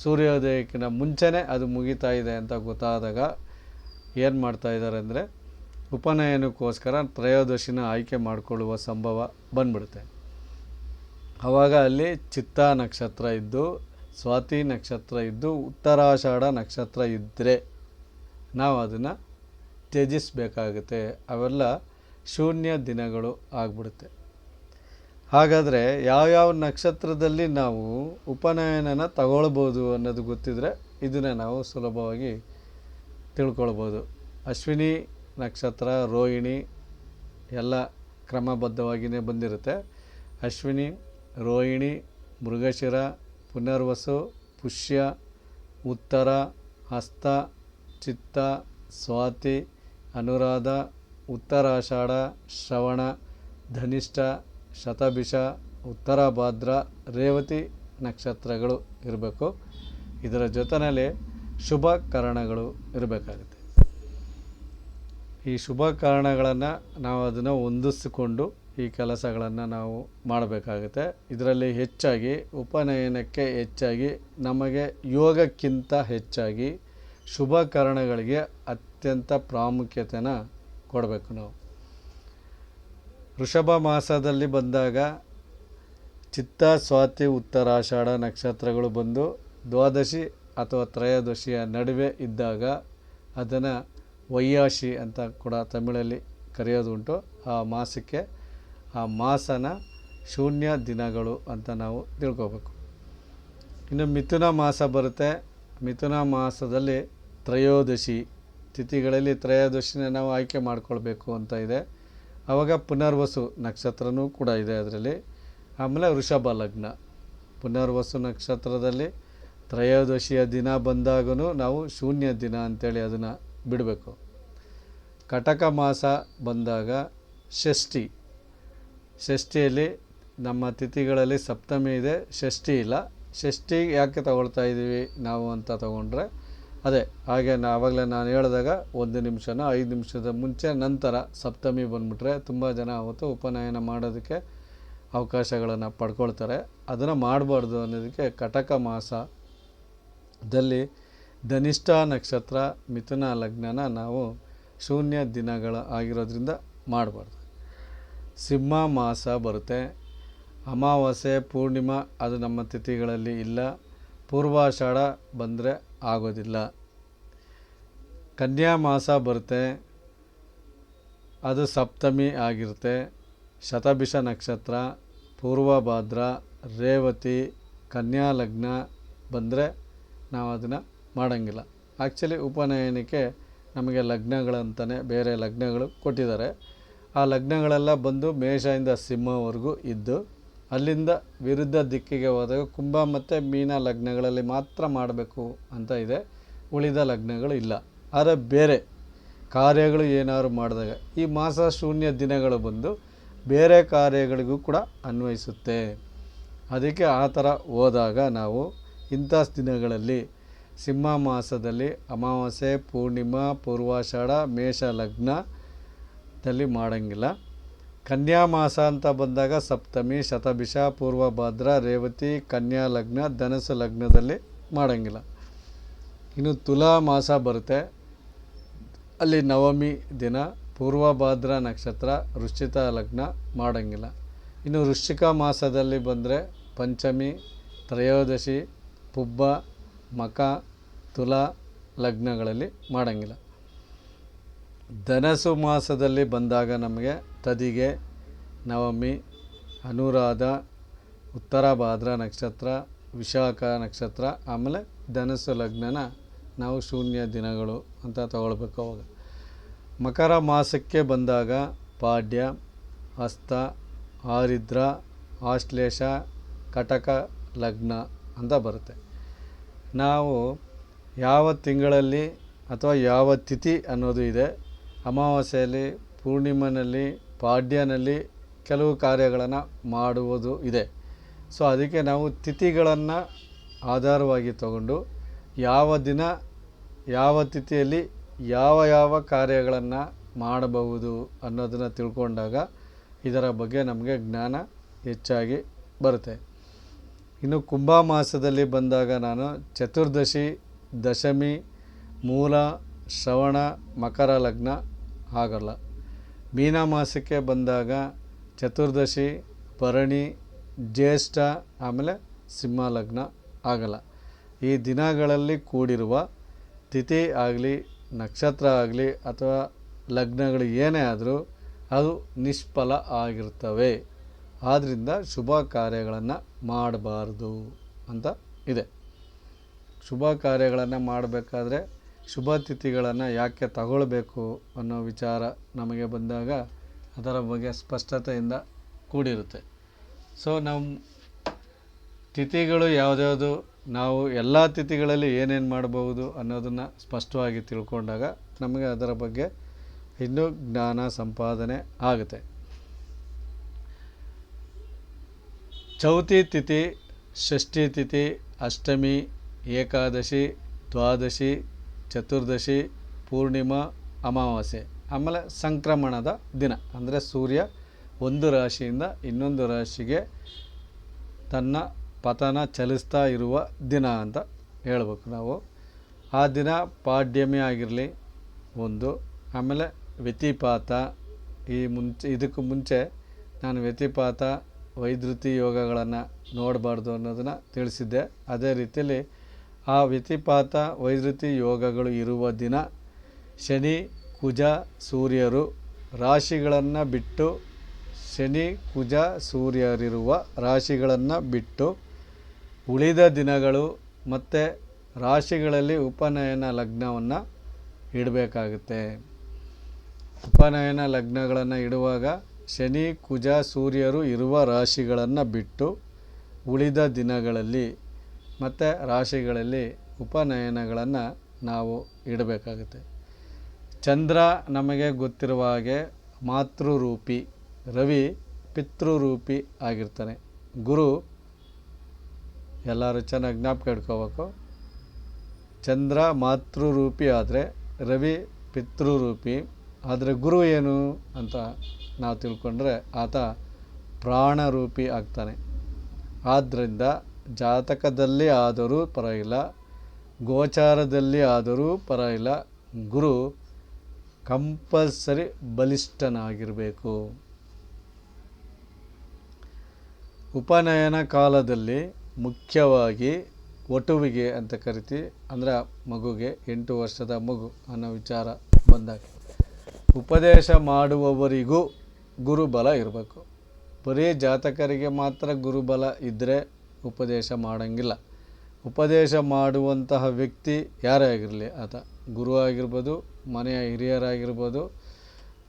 ಸೂರ್ಯೋದಯಕ್ಕಿಂತ ಮುಂಚೆನೇ ಅದು ಮುಗಿತಾ ಇದೆ ಅಂತ ಗೊತ್ತಾದಾಗ ಏನು ಮಾಡ್ತಾಯಿದ್ದಾರೆ ಅಂದರೆ, ಉಪನಯನಕ್ಕೋಸ್ಕರ ತ್ರಯೋದಶಿನ ಆಯ್ಕೆ ಮಾಡಿಕೊಳ್ಳುವ ಸಂಭವ ಬಂದ್ಬಿಡುತ್ತೆ. ಆವಾಗ ಅಲ್ಲಿ ಚಿತ್ತಾ ನಕ್ಷತ್ರ ಇದ್ದು, ಸ್ವಾತಿ ನಕ್ಷತ್ರ ಇದ್ದು, ಉತ್ತರಾಷಾಢ ನಕ್ಷತ್ರ ಇದ್ದರೆ ನಾವು ಅದನ್ನು ತ್ಯಜಿಸಬೇಕಾಗುತ್ತೆ. ಅವೆಲ್ಲ ಶೂನ್ಯ ದಿನಗಳು ಆಗಿಬಿಡುತ್ತೆ. ಹಾಗಾದರೆ ಯಾವ್ಯಾವ ನಕ್ಷತ್ರದಲ್ಲಿ ನಾವು ಉಪನಯನನ ತಗೊಳ್ಬೋದು ಅನ್ನೋದು ಗೊತ್ತಿದ್ದರೆ ಇದನ್ನು ನಾವು ಸುಲಭವಾಗಿ ತಿಳ್ಕೊಳ್ಬೋದು. ಅಶ್ವಿನಿ ನಕ್ಷತ್ರ, ರೋಹಿಣಿ ಎಲ್ಲ ಕ್ರಮಬದ್ಧವಾಗಿಯೇ ಬಂದಿರುತ್ತೆ. ಅಶ್ವಿನಿ, ರೋಹಿಣಿ, ಮೃಗಶಿರ, ಪುನರ್ವಸು, ಪುಷ್ಯ, ಉತ್ತರ, ಹಸ್ತ, ಚಿತ್ತ, ಸ್ವಾತಿ, ಅನುರಾಧ, ಉತ್ತರಾಷಾಢ, ಶ್ರವಣ, ಧನಿಷ್ಠ, ಶತಭಿಷ, ಉತ್ತರ ಭಾದ್ರ, ರೇವತಿ ನಕ್ಷತ್ರಗಳು ಇರಬೇಕು. ಇದರ ಜೊತೆಯಲ್ಲಿ ಶುಭ ಕರಣಗಳು ಇರಬೇಕಾಗುತ್ತೆ. ಈ ಶುಭ ಕಾರಣಗಳನ್ನು ನಾವು ಅದನ್ನು ಹೊಂದಿಸಿಕೊಂಡು ಈ ಕೆಲಸಗಳನ್ನು ನಾವು ಮಾಡಬೇಕಾಗುತ್ತೆ. ಇದರಲ್ಲಿ ಹೆಚ್ಚಾಗಿ ಉಪನಯನಕ್ಕೆ ಹೆಚ್ಚಾಗಿ ನಮಗೆ ಯೋಗಕ್ಕಿಂತ ಹೆಚ್ಚಾಗಿ ಶುಭ ಕಾರಣಗಳಿಗೆ ಅತ್ಯಂತ ಪ್ರಾಮುಖ್ಯತೆನ ಕೊಡಬೇಕು ನಾವು. ವೃಷಭ ಮಾಸದಲ್ಲಿ ಬಂದಾಗ ಚಿತ್ತ, ಸ್ವಾತಿ, ಉತ್ತರಾಷಾಢ ನಕ್ಷತ್ರಗಳು ಬಂದು ದ್ವಾದಶಿ ಅಥವಾ ತ್ರಯೋದಶಿಯ ನಡುವೆ ಇದ್ದಾಗ ಅದನ್ನು ವೈಯಾಶಿ ಅಂತ ಕೂಡ ತಮಿಳಲ್ಲಿ ಕರೆಯೋದುಂಟು. ಆ ಮಾಸಕ್ಕೆ ಆ ಮಾಸನ ಶೂನ್ಯ ದಿನಗಳು ಅಂತ ನಾವು ತಿಳ್ಕೋಬೇಕು. ಇನ್ನು ಮಿಥುನ ಮಾಸ ಬರುತ್ತೆ. ಮಿಥುನ ಮಾಸದಲ್ಲಿ ತ್ರಯೋದಶಿ ತಿಥಿಗಳಲ್ಲಿ ತ್ರಯೋದಶಿನ ನಾವು ಆಯ್ಕೆ ಮಾಡಿಕೊಳ್ಬೇಕು ಅಂತ ಇದೆ. ಆವಾಗ ಪುನರ್ವಸು ನಕ್ಷತ್ರನೂ ಕೂಡ ಇದೆ ಅದರಲ್ಲಿ. ಆಮೇಲೆ ವೃಷಭ ಲಗ್ನ. ಪುನರ್ವಸು ನಕ್ಷತ್ರದಲ್ಲಿ ತ್ರಯೋದಶಿಯ ದಿನ ಬಂದಾಗೂ ನಾವು ಶೂನ್ಯ ದಿನ ಅಂಥೇಳಿ ಅದನ್ನು ಬಿಡಬೇಕು. ಕಟಕ ಮಾಸ ಬಂದಾಗ ಷಷ್ಠಿ. ಷಷ್ಠಿಯಲ್ಲಿ ನಮ್ಮ ತಿಥಿಗಳಲ್ಲಿ ಸಪ್ತಮಿ ಇದೆ, ಷಷ್ಠಿ ಇಲ್ಲ. ಷಷ್ಠಿ ಯಾಕೆ ತಗೊಳ್ತಾ ಇದ್ದೀವಿ ನಾವು ಅಂತ ತಗೊಂಡ್ರೆ ಅದೇ ಹಾಗೆ ಆವಾಗಲೇ ನಾನು ಹೇಳಿದಾಗ 1 ನಿಮಿಷನೋ 5 ನಿಮಿಷದ ಮುಂಚೆ ನಂತರ ಸಪ್ತಮಿ ಬಂದುಬಿಟ್ರೆ ತುಂಬ ಜನ ಅವತ್ತು ಉಪನಯನ ಮಾಡೋದಕ್ಕೆ ಅವಕಾಶಗಳನ್ನು ಪಡ್ಕೊಳ್ತಾರೆ. ಅದನ್ನು ಮಾಡಬಾರ್ದು ಅನ್ನೋದಕ್ಕೆ ಕಟಕ ಮಾಸದಲ್ಲಿ ಧನಿಷ್ಠ ನಕ್ಷತ್ರ ಮಿಥುನ ಲಗ್ನನ ನಾವು ಶೂನ್ಯ ದಿನಗಳ ಆಗಿರೋದ್ರಿಂದ ಮಾಡಬಾರ್ದು. ಸಿಂಹ ಮಾಸ ಬರುತ್ತೆ. ಅಮಾವಾಸ್ಯೆ ಪೂರ್ಣಿಮಾ ಅದು ನಮ್ಮ ತಿಥಿಗಳಲ್ಲಿ ಇಲ್ಲ. ಪೂರ್ವಾಷಾಢ ಬಂದರೆ ಆಗೋದಿಲ್ಲ. ಕನ್ಯಾ ಮಾಸ ಬರುತ್ತೆ, ಅದು ಸಪ್ತಮಿ ಆಗಿರುತ್ತೆ. ಶತಭಿಷ ನಕ್ಷತ್ರ, ಪೂರ್ವಭಾದ್ರ, ರೇವತಿ, ಕನ್ಯಾ ಲಗ್ನ ಬಂದರೆ ನಾವು ಅದನ್ನು ಮಾಡೋಂಗಿಲ್ಲ. ಆ್ಯಕ್ಚುಲಿ ಉಪನಯನಕ್ಕೆ ನಮಗೆ ಲಗ್ನಗಳಂತಲೇ ಬೇರೆ ಲಗ್ನಗಳು ಕೊಟ್ಟಿದ್ದಾರೆ. ಆ ಲಗ್ನಗಳೆಲ್ಲ ಬಂದು ಮೇಷದಿಂದ ಸಿಂಹವರೆಗೂ ಇದ್ದು ಅಲ್ಲಿಂದ ವಿರುದ್ಧ ದಿಕ್ಕಿಗೆ ಹೋದಾಗ ಕುಂಭ ಮತ್ತು ಮೀನ ಲಗ್ನಗಳಲ್ಲಿ ಮಾತ್ರ ಮಾಡಬೇಕು ಅಂತ ಇದೆ. ಉಳಿದ ಲಗ್ನಗಳು ಇಲ್ಲ. ಆದರೆ ಬೇರೆ ಕಾರ್ಯಗಳು ಏನಾದ್ರು ಮಾಡಿದಾಗ ಈ ಮಾಸ ಶೂನ್ಯ ದಿನಗಳು ಬಂದು ಬೇರೆ ಕಾರ್ಯಗಳಿಗೂ ಕೂಡ ಅನ್ವಯಿಸುತ್ತೆ. ಅದಕ್ಕೆ ಆ ಥರ ಹೋದಾಗ ನಾವು ಇಂಥ ದಿನಗಳಲ್ಲಿ ಸಿಂಹ ಮಾಸದಲ್ಲಿ ಅಮಾವಾಸ್ಯೆ ಪೂರ್ಣಿಮಾ ಪೂರ್ವಾಷಾಢ ಮೇಷ ಲಗ್ನದಲ್ಲಿ ಮಾಡೋಂಗಿಲ್ಲ. ಕನ್ಯಾ ಮಾಸ ಅಂತ ಬಂದಾಗ ಸಪ್ತಮಿ, ಶತಭಿಷ, ಪೂರ್ವಭಾದ್ರ, ರೇವತಿ, ಕನ್ಯಾ ಲಗ್ನ, ಧನಸ್ಸು ಲಗ್ನದಲ್ಲಿ ಮಾಡೋಂಗಿಲ್ಲ. ಇನ್ನು ತುಲಾ ಮಾಸ ಬರುತ್ತೆ. ಅಲ್ಲಿ ನವಮಿ ದಿನ ಪೂರ್ವಭಾದ್ರ ನಕ್ಷತ್ರ ವೃಶ್ಚಿಕ ಲಗ್ನ ಮಾಡೋಂಗಿಲ್ಲ. ಇನ್ನು ವೃಶ್ಚಿಕ ಮಾಸದಲ್ಲಿ ಬಂದರೆ ಪಂಚಮಿ, ತ್ರಯೋದಶಿ, ಪುಬ್ಬ, ಮಕ, ತುಲಾ ಲಗ್ನಗಳಲ್ಲಿ ಮಾಡೋಂಗಿಲ್ಲ. ಧನಸು ಮಾಸದಲ್ಲಿ ಬಂದಾಗ ನಮಗೆ ತದಿಗೆ, ನವಮಿ, ಅನುರಾಧ, ಉತ್ತರ ಭಾದ್ರ ನಕ್ಷತ್ರ, ವಿಶಾಖ ನಕ್ಷತ್ರ, ಆಮೇಲೆ ಧನಸ್ಸು ಲಗ್ನನ ನಾವು ಶೂನ್ಯ ದಿನಗಳು ಅಂತ ತಗೊಳ್ಬೇಕು. ಅವಾಗ ಮಕರ ಮಾಸಕ್ಕೆ ಬಂದಾಗ ಪಾಡ್ಯ, ಹಸ್ತ, ಆರಿದ್ರ, ಆಶ್ಲೇಷ, ಕಟಕ ಲಗ್ನ ಅಂತ ಬರುತ್ತೆ. ನಾವು ಯಾವ ತಿಂಗಳಲ್ಲಿ ಅಥವಾ ಯಾವ ತಿಥಿ ಅನ್ನೋದು ಇದೆ. ಅಮಾವಾಸ್ಯೆಯಲ್ಲಿ, ಪೂರ್ಣಿಮೆನಲ್ಲಿ, ಪಾಡ್ಯನಲ್ಲಿ ಕೆಲವು ಕಾರ್ಯಗಳನ್ನು ಮಾಡುವುದು ಇದೆ. ಸೊ ಅದಕ್ಕೆ ನಾವು ತಿಥಿಗಳನ್ನು ಆಧಾರವಾಗಿ ತಗೊಂಡು ಯಾವ ದಿನ ಯಾವ ತಿಥಿಯಲ್ಲಿ ಯಾವ ಕಾರ್ಯಗಳನ್ನು ಮಾಡಬಹುದು ಅನ್ನೋದನ್ನು ತಿಳ್ಕೊಂಡಾಗ ಇದರ ಬಗ್ಗೆ ನಮಗೆ ಜ್ಞಾನ ಹೆಚ್ಚಾಗಿ ಬರುತ್ತೆ. ಇನ್ನು ಕುಂಭ ಮಾಸದಲ್ಲಿ ಬಂದಾಗ ನಾನು ಚತುರ್ದಶಿ, ದಶಮಿ, ಮೂಲ, ಶ್ರವಣ, ಮಕರ ಲಗ್ನ ಆಗಲ್ಲ. ಮೀನ ಮಾಸಕ್ಕೆ ಬಂದಾಗ ಚತುರ್ದಶಿ, ಭರಣಿ, ಜ್ಯೇಷ್ಠ, ಆಮೇಲೆ ಸಿಂಹ ಲಗ್ನ ಆಗಲ್ಲ. ಈ ದಿನಗಳಲ್ಲಿ ಕೂಡಿರುವ ತಿಥಿ ಆಗಲಿ ನಕ್ಷತ್ರ ಆಗಲಿ ಅಥವಾ ಲಗ್ನಗಳು ಏನೇ ಆದರೂ ಅದು ನಿಷ್ಫಲ ಆಗಿರ್ತವೆ. ಆದ್ದರಿಂದ ಶುಭ ಕಾರ್ಯಗಳನ್ನು ಮಾಡಬಾರ್ದು ಅಂತ ಇದೆ. ಶುಭ ಕಾರ್ಯಗಳನ್ನು ಮಾಡಬೇಕಾದ್ರೆ ಶುಭ ತಿಥಿಗಳನ್ನು ಯಾಕೆ ತಗೊಳ್ಬೇಕು ಅನ್ನೋ ವಿಚಾರ ನಮಗೆ ಬಂದಾಗ ಅದರ ಬಗ್ಗೆ ಸ್ಪಷ್ಟತೆಯಿಂದ ಕೂಡಿರುತ್ತೆ. ಸೊ ನಮ್ಮ ತಿಥಿಗಳು ಯಾವುದ್ಯಾವುದು, ನಾವು ಎಲ್ಲ ತಿಥಿಗಳಲ್ಲಿ ಏನೇನು ಮಾಡಬಹುದು ಅನ್ನೋದನ್ನು ಸ್ಪಷ್ಟವಾಗಿ ತಿಳ್ಕೊಂಡಾಗ ನಮಗೆ ಅದರ ಬಗ್ಗೆ ಇನ್ನೂ ಜ್ಞಾನ ಸಂಪಾದನೆ ಆಗುತ್ತೆ. ಚೌತಿ ತಿಥಿ, ಷಷ್ಠಿ ತಿಥಿ, ಅಷ್ಟಮಿ, ಏಕಾದಶಿ, ದ್ವಾದಶಿ, ಚತುರ್ದಶಿ, ಪೂರ್ಣಿಮಾ, ಅಮಾವಾಸ್ಯೆ, ಆಮೇಲೆ ಸಂಕ್ರಮಣದ ದಿನ ಅಂದರೆ ಸೂರ್ಯ ಒಂದು ರಾಶಿಯಿಂದ ಇನ್ನೊಂದು ರಾಶಿಗೆ ತನ್ನ ಪತನ ಚಲಿಸ್ತಾ ಇರುವ ದಿನ ಅಂತ ಹೇಳ್ಬೇಕು ನಾವು. ಆ ದಿನ ಪಾಡ್ಯಮಿ ಆಗಿರಲಿ ಒಂದು, ಆಮೇಲೆ ವ್ಯತಿಪಾತ. ಇದಕ್ಕೂ ಮುಂಚೆ ನಾನು ವ್ಯತಿಪಾತ, ವೈದ್ಯುತಿ ಯೋಗಗಳನ್ನು ನೋಡಬಾರ್ದು ಅನ್ನೋದನ್ನು ತಿಳಿಸಿದ್ದೆ. ಅದೇ ರೀತಿಯಲ್ಲಿ ಆ ವ್ಯತಿಪಾತ ವೈದ್ಯುತಿ ಯೋಗಗಳು ಇರುವ ದಿನ ಶನಿ, ಕುಜ, ಸೂರ್ಯರು ರಾಶಿಗಳನ್ನು ಬಿಟ್ಟು, ಶನಿ, ಕುಜ, ಸೂರ್ಯರಿರುವ ರಾಶಿಗಳನ್ನು ಬಿಟ್ಟು ಉಳಿದ ದಿನಗಳು ಮತ್ತು ರಾಶಿಗಳಲ್ಲಿ ಉಪನಯನ ಲಗ್ನವನ್ನು ಇಡಬೇಕಾಗುತ್ತೆ. ಉಪನಯನ ಲಗ್ನಗಳನ್ನು ಇಡುವಾಗ ಶನಿ ಕುಜ ಸೂರ್ಯರು ಇರುವ ರಾಶಿಗಳನ್ನು ಬಿಟ್ಟು ಉಳಿದ ದಿನಗಳಲ್ಲಿ ಮತ್ತು ರಾಶಿಗಳಲ್ಲಿ ಉಪನಯನಗಳನ್ನು ನಾವು ಇಡಬೇಕಾಗುತ್ತೆ. ಚಂದ್ರ ನಮಗೆ ಗೊತ್ತಿರುವ ಹಾಗೆ ಮಾತೃರೂಪಿ, ರವಿ ಪಿತೃರೂಪಿ ಆಗಿರ್ತಾನೆ. ಗುರು ಎಲ್ಲರೂ ಚೆನ್ನಾಗಿ ಜ್ಞಾಪಕ ಇಟ್ಕೋಬೇಕು. ಚಂದ್ರ ಮಾತೃರೂಪಿ ಆದರೆ ರವಿ ಪಿತೃರೂಪಿ. ಆದರೆ ಗುರು ಏನು ಅಂತ ನಾವು ತಿಳ್ಕೊಂಡ್ರೆ ಆತ ಪ್ರಾಣರೂಪಿ ಆಗ್ತಾನೆ. ಆದ್ದರಿಂದ ಜಾತಕದಲ್ಲಿ ಆದರೂ ಪರವಾಗಿಲ್ಲ, ಗೋಚಾರದಲ್ಲಿ ಆದರೂ ಪರವಾಗಿಲ್ಲ, ಗುರು ಕಂಪಲ್ಸರಿ ಬಲಿಷ್ಠನಾಗಿರಬೇಕು. ಉಪನಯನ ಕಾಲದಲ್ಲಿ ಮುಖ್ಯವಾಗಿ ವಟುವಿಗೆ ಅಂತ ಕರಿತೀವಿ, ಅಂದರೆ ಮಗುಗೆ 8 ವರ್ಷದ ಮಗು ಅನ್ನೋ ವಿಚಾರ ಬಂದಾಗ ಉಪದೇಶ ಮಾಡುವವರಿಗೂ ಗುರುಬಲ ಇರಬೇಕು. ಬರೀ ಜಾತಕರಿಗೆ ಮಾತ್ರ ಗುರುಬಲ ಇದ್ದರೆ ಉಪದೇಶ ಮಾಡೋಂಗಿಲ್ಲ. ಉಪದೇಶ ಮಾಡುವಂತಹ ವ್ಯಕ್ತಿ ಯಾರೇ ಆಗಿರಲಿ, ಆತ ಗುರು ಆಗಿರ್ಬೋದು, ಮನೆಯ ಹಿರಿಯರಾಗಿರ್ಬೋದು,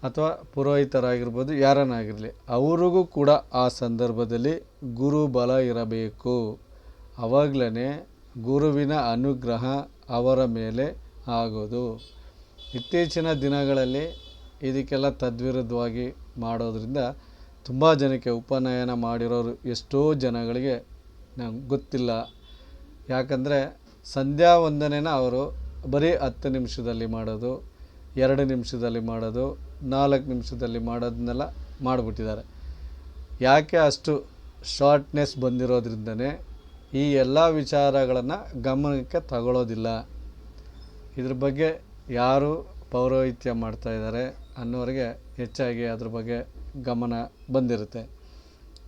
ಅಥವಾ ಪುರೋಹಿತರಾಗಿರ್ಬೋದು, ಯಾರನ್ನಾಗಿರಲಿ, ಅವ್ರಿಗೂ ಕೂಡ ಆ ಸಂದರ್ಭದಲ್ಲಿ ಗುರುಬಲ ಇರಬೇಕು. ಆವಾಗಲೇ ಗುರುವಿನ ಅನುಗ್ರಹ ಅವರ ಮೇಲೆ ಆಗೋದು. ಇತ್ತೀಚಿನ ದಿನಗಳಲ್ಲಿ ಇದಕ್ಕೆಲ್ಲ ತದ್ವಿರುದ್ಧವಾಗಿ ಮಾಡೋದ್ರಿಂದ ತುಂಬ ಜನಕ್ಕೆ ಉಪನಯನ ಮಾಡಿರೋರು ಎಷ್ಟೋ ಜನಗಳಿಗೆ ನಂಗೆ ಗೊತ್ತಿಲ್ಲ. ಯಾಕಂದರೆ ಸಂಧ್ಯಾ ವಂದನೆನ ಅವರು ಬರೀ 10 ನಿಮಿಷದಲ್ಲಿ ಮಾಡೋದು, 2 ನಿಮಿಷದಲ್ಲಿ ಮಾಡೋದು, 4 ನಿಮಿಷದಲ್ಲಿ ಮಾಡೋದನ್ನೆಲ್ಲ ಮಾಡಿಬಿಟ್ಟಿದ್ದಾರೆ. ಯಾಕೆ ಅಷ್ಟು ಶಾರ್ಟ್ನೆಸ್ ಬಂದಿರೋದ್ರಿಂದನೇ ಈ ಎಲ್ಲ ವಿಚಾರಗಳನ್ನು ಗಮನಕ್ಕೆ ತಗೊಳ್ಳೋದಿಲ್ಲ. ಇದ್ರ ಬಗ್ಗೆ ಯಾರು ಪೌರೋಹಿತ್ಯ ಮಾಡ್ತಾಯಿದ್ದಾರೆ ಅನ್ನೋರಿಗೆ ಹೆಚ್ಚಾಗಿ ಅದ್ರ ಬಗ್ಗೆ ಗಮನ ಬಂದಿರುತ್ತೆ.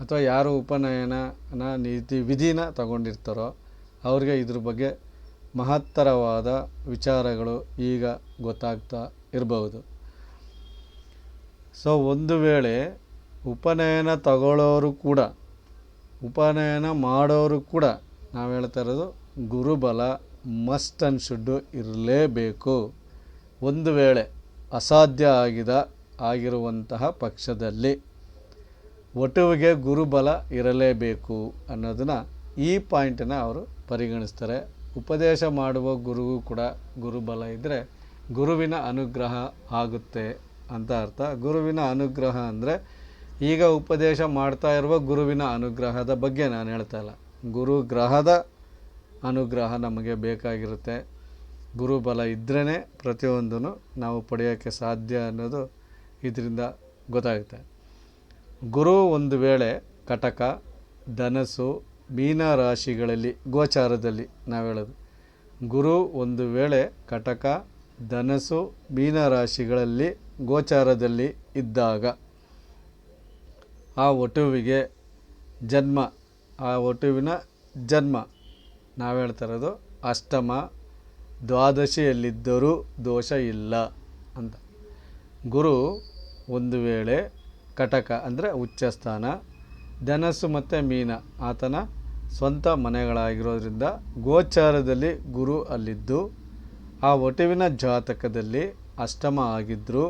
ಅಥವಾ ಯಾರು ಉಪನಯನ ನೀತಿ ವಿಧಿನ ತಗೊಂಡಿರ್ತಾರೋ ಅವ್ರಿಗೆ ಇದ್ರ ಬಗ್ಗೆ ಮಹತ್ತರವಾದ ವಿಚಾರಗಳು ಈಗ ಗೊತ್ತಾಗ್ತಾ ಇರಬಹುದು. ಸೊ ಒಂದು ವೇಳೆ ಉಪನಯನ ತಗೊಳ್ಳೋರು ಕೂಡ, ಉಪನಯನ ಮಾಡೋರು ಕೂಡ ನಾವು ಹೇಳ್ತಾ ಇರೋದು ಗುರುಬಲ ಮಸ್ಟ್ ಆ್ಯಂಡ್ ಶುಡ್ಡು ಇರಲೇಬೇಕು. ಒಂದು ವೇಳೆ ಅಸಾಧ್ಯ ಆಗಿರುವಂತಹ ಪಕ್ಷದಲ್ಲಿ ವಟುವಿಗೆ ಗುರುಬಲ ಇರಲೇಬೇಕು ಅನ್ನೋದನ್ನು, ಈ ಪಾಯಿಂಟನ್ನು ಅವರು ಪರಿಗಣಿಸ್ತಾರೆ. ಉಪದೇಶ ಮಾಡುವ ಗುರುಗೂ ಕೂಡ ಗುರುಬಲ ಇದ್ದರೆ ಗುರುವಿನ ಅನುಗ್ರಹ ಆಗುತ್ತೆ ಅಂತ ಅರ್ಥ. ಗುರುವಿನ ಅನುಗ್ರಹ ಅಂದರೆ ಈಗ ಉಪದೇಶ ಮಾಡ್ತಾ ಇರುವ ಗುರುವಿನ ಅನುಗ್ರಹದ ಬಗ್ಗೆ ನಾನು ಹೇಳ್ತಾ ಇಲ್ಲ, ಗುರು ಗ್ರಹದ ಅನುಗ್ರಹ ನಮಗೆ ಬೇಕಾಗಿರುತ್ತೆ. ಗುರುಬಲ ಇದ್ರೇ ಪ್ರತಿಯೊಂದನ್ನು ನಾವು ಪಡೆಯೋಕ್ಕೆ ಸಾಧ್ಯ ಅನ್ನೋದು ಇದರಿಂದ ಗೊತ್ತಾಗುತ್ತೆ. ಗುರು ಒಂದು ವೇಳೆ ಕಟಕ, ಧನಸ್ಸು, ಮೀನ ರಾಶಿಗಳಲ್ಲಿ ಗೋಚಾರದಲ್ಲಿ ನಾವು ಹೇಳೋದು, ಗುರು ಒಂದು ವೇಳೆ ಕಟಕ, ಧನಸ್ಸು, ಮೀನ ರಾಶಿಗಳಲ್ಲಿ ಗೋಚಾರದಲ್ಲಿ ಇದ್ದಾಗ ಆ ವಟುವಿಗೆ ಜನ್ಮ, ಆ ವಟುವಿನ ಜನ್ಮ ನಾವು ಹೇಳ್ತಾ ಇರೋದು ಅಷ್ಟಮ, ದ್ವಾದಶಿಯಲ್ಲಿದ್ದರೂ ದೋಷ ಇಲ್ಲ ಅಂತ. ಗುರು ಒಂದು ವೇಳೆ ಕಟಕ ಅಂದರೆ ಉಚ್ಚಸ್ಥಾನ, ಧನಸ್ಸು ಮತ್ತು ಮೀನ ಆತನ ಸ್ವಂತ ಮನೆಗಳಾಗಿರೋದ್ರಿಂದ ಗೋಚಾರದಲ್ಲಿ ಗುರು ಅಲ್ಲಿದ್ದು ಆ ವಟುವಿನ ಜಾತಕದಲ್ಲಿ ಅಷ್ಟಮ ಆಗಿದ್ದರೂ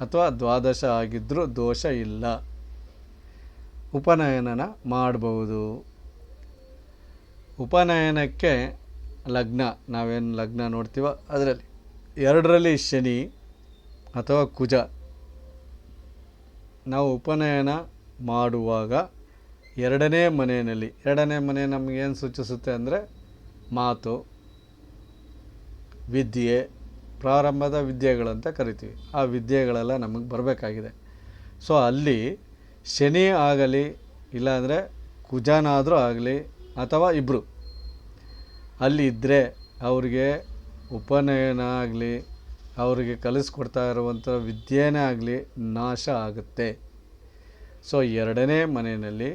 ಅಥವಾ ದ್ವಾದಶ ಆಗಿದ್ದರೂ ದೋಷ ಇಲ್ಲ, ಉಪನಯನ ಮಾಡಬಹುದು. ಉಪನಯನಕ್ಕೆ ಲಗ್ನ, ನಾವೇನು ಲಗ್ನ ನೋಡ್ತೀವೋ ಅದರಲ್ಲಿ 2ರಲ್ಲಿ ಶನಿ ಅಥವಾ ಕುಜ, ನಾವು ಉಪನಯನ ಮಾಡುವಾಗ 2ನೇ ಮನೆಯಲ್ಲಿ, 2ನೇ ಮನೆ ನಮಗೇನು ಸೂಚಿಸುತ್ತೆ ಅಂದರೆ ಮಾತು, ವಿದ್ಯೆ, ಪ್ರಾರಂಭದ ವಿದ್ಯೆಗಳಂತ ಕರಿತೀವಿ. ಆ ವಿದ್ಯೆಗಳೆಲ್ಲ ನಮಗೆ ಬರಬೇಕಾಗಿದೆ. ಸೊ ಅಲ್ಲಿ ಶನಿ ಆಗಲಿ, ಇಲ್ಲಾಂದರೆ ಕುಜನಾದರೂ ಆಗಲಿ, ಅಥವಾ ಇಬ್ಬರು ಅಲ್ಲಿ ಇದ್ದರೆ ಅವ್ರಿಗೆ ಉಪನಯನ ಆಗಲಿ, ಅವರಿಗೆ ಕಲಿಸ್ಕೊಡ್ತಾ ಇರುವಂಥ ವಿದ್ಯೆನೇ ಆಗಲಿ ನಾಶ ಆಗುತ್ತೆ. ಸೊ 2ನೇ ಮನೆಯಲ್ಲಿ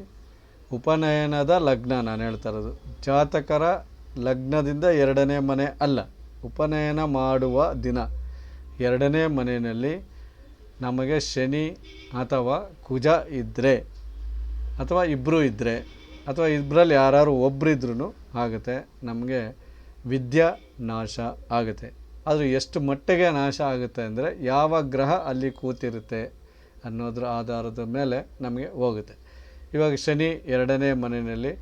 ಉಪನಯನದ ಲಗ್ನ ನಾನು ಹೇಳ್ತಾ ಇರೋದು, ಜಾತಕರ ಲಗ್ನದಿಂದ 2ನೇ ಮನೆ ಅಲ್ಲ, ಉಪನಯನ ಮಾಡುವ ದಿನ 2ನೇ ಮನೆಯಲ್ಲಿ ನಮಗೆ ಶನಿ ಅಥವಾ ಕುಜ ಇದ್ದರೆ, ಅಥವಾ ಇಬ್ಬರು ಇದ್ದರೆ, ಅಥವಾ ಇಬ್ಬರಲ್ಲಿ ಯಾರು ಒಬ್ಬರಿದ್ರೂ ಆಗುತ್ತೆ, ನಮಗೆ ವಿದ್ಯಾ ನಾಶ ಆಗುತ್ತೆ. ಅದು ಎಷ್ಟು ಮಟ್ಟಿಗೆ ನಾಶ ಆಗುತ್ತೆ ಅಂದರೆ ಯಾವ ಗ್ರಹ ಅಲ್ಲಿ ಕೂತಿರುತ್ತೆ ಅನ್ನೋದ್ರ ಆಧಾರದ ಮೇಲೆ ನಮಗೆ ಹೋಗುತ್ತೆ. ಇವಾಗ ಶನಿ 2ನೇ ಮನೆಯಲ್ಲಿ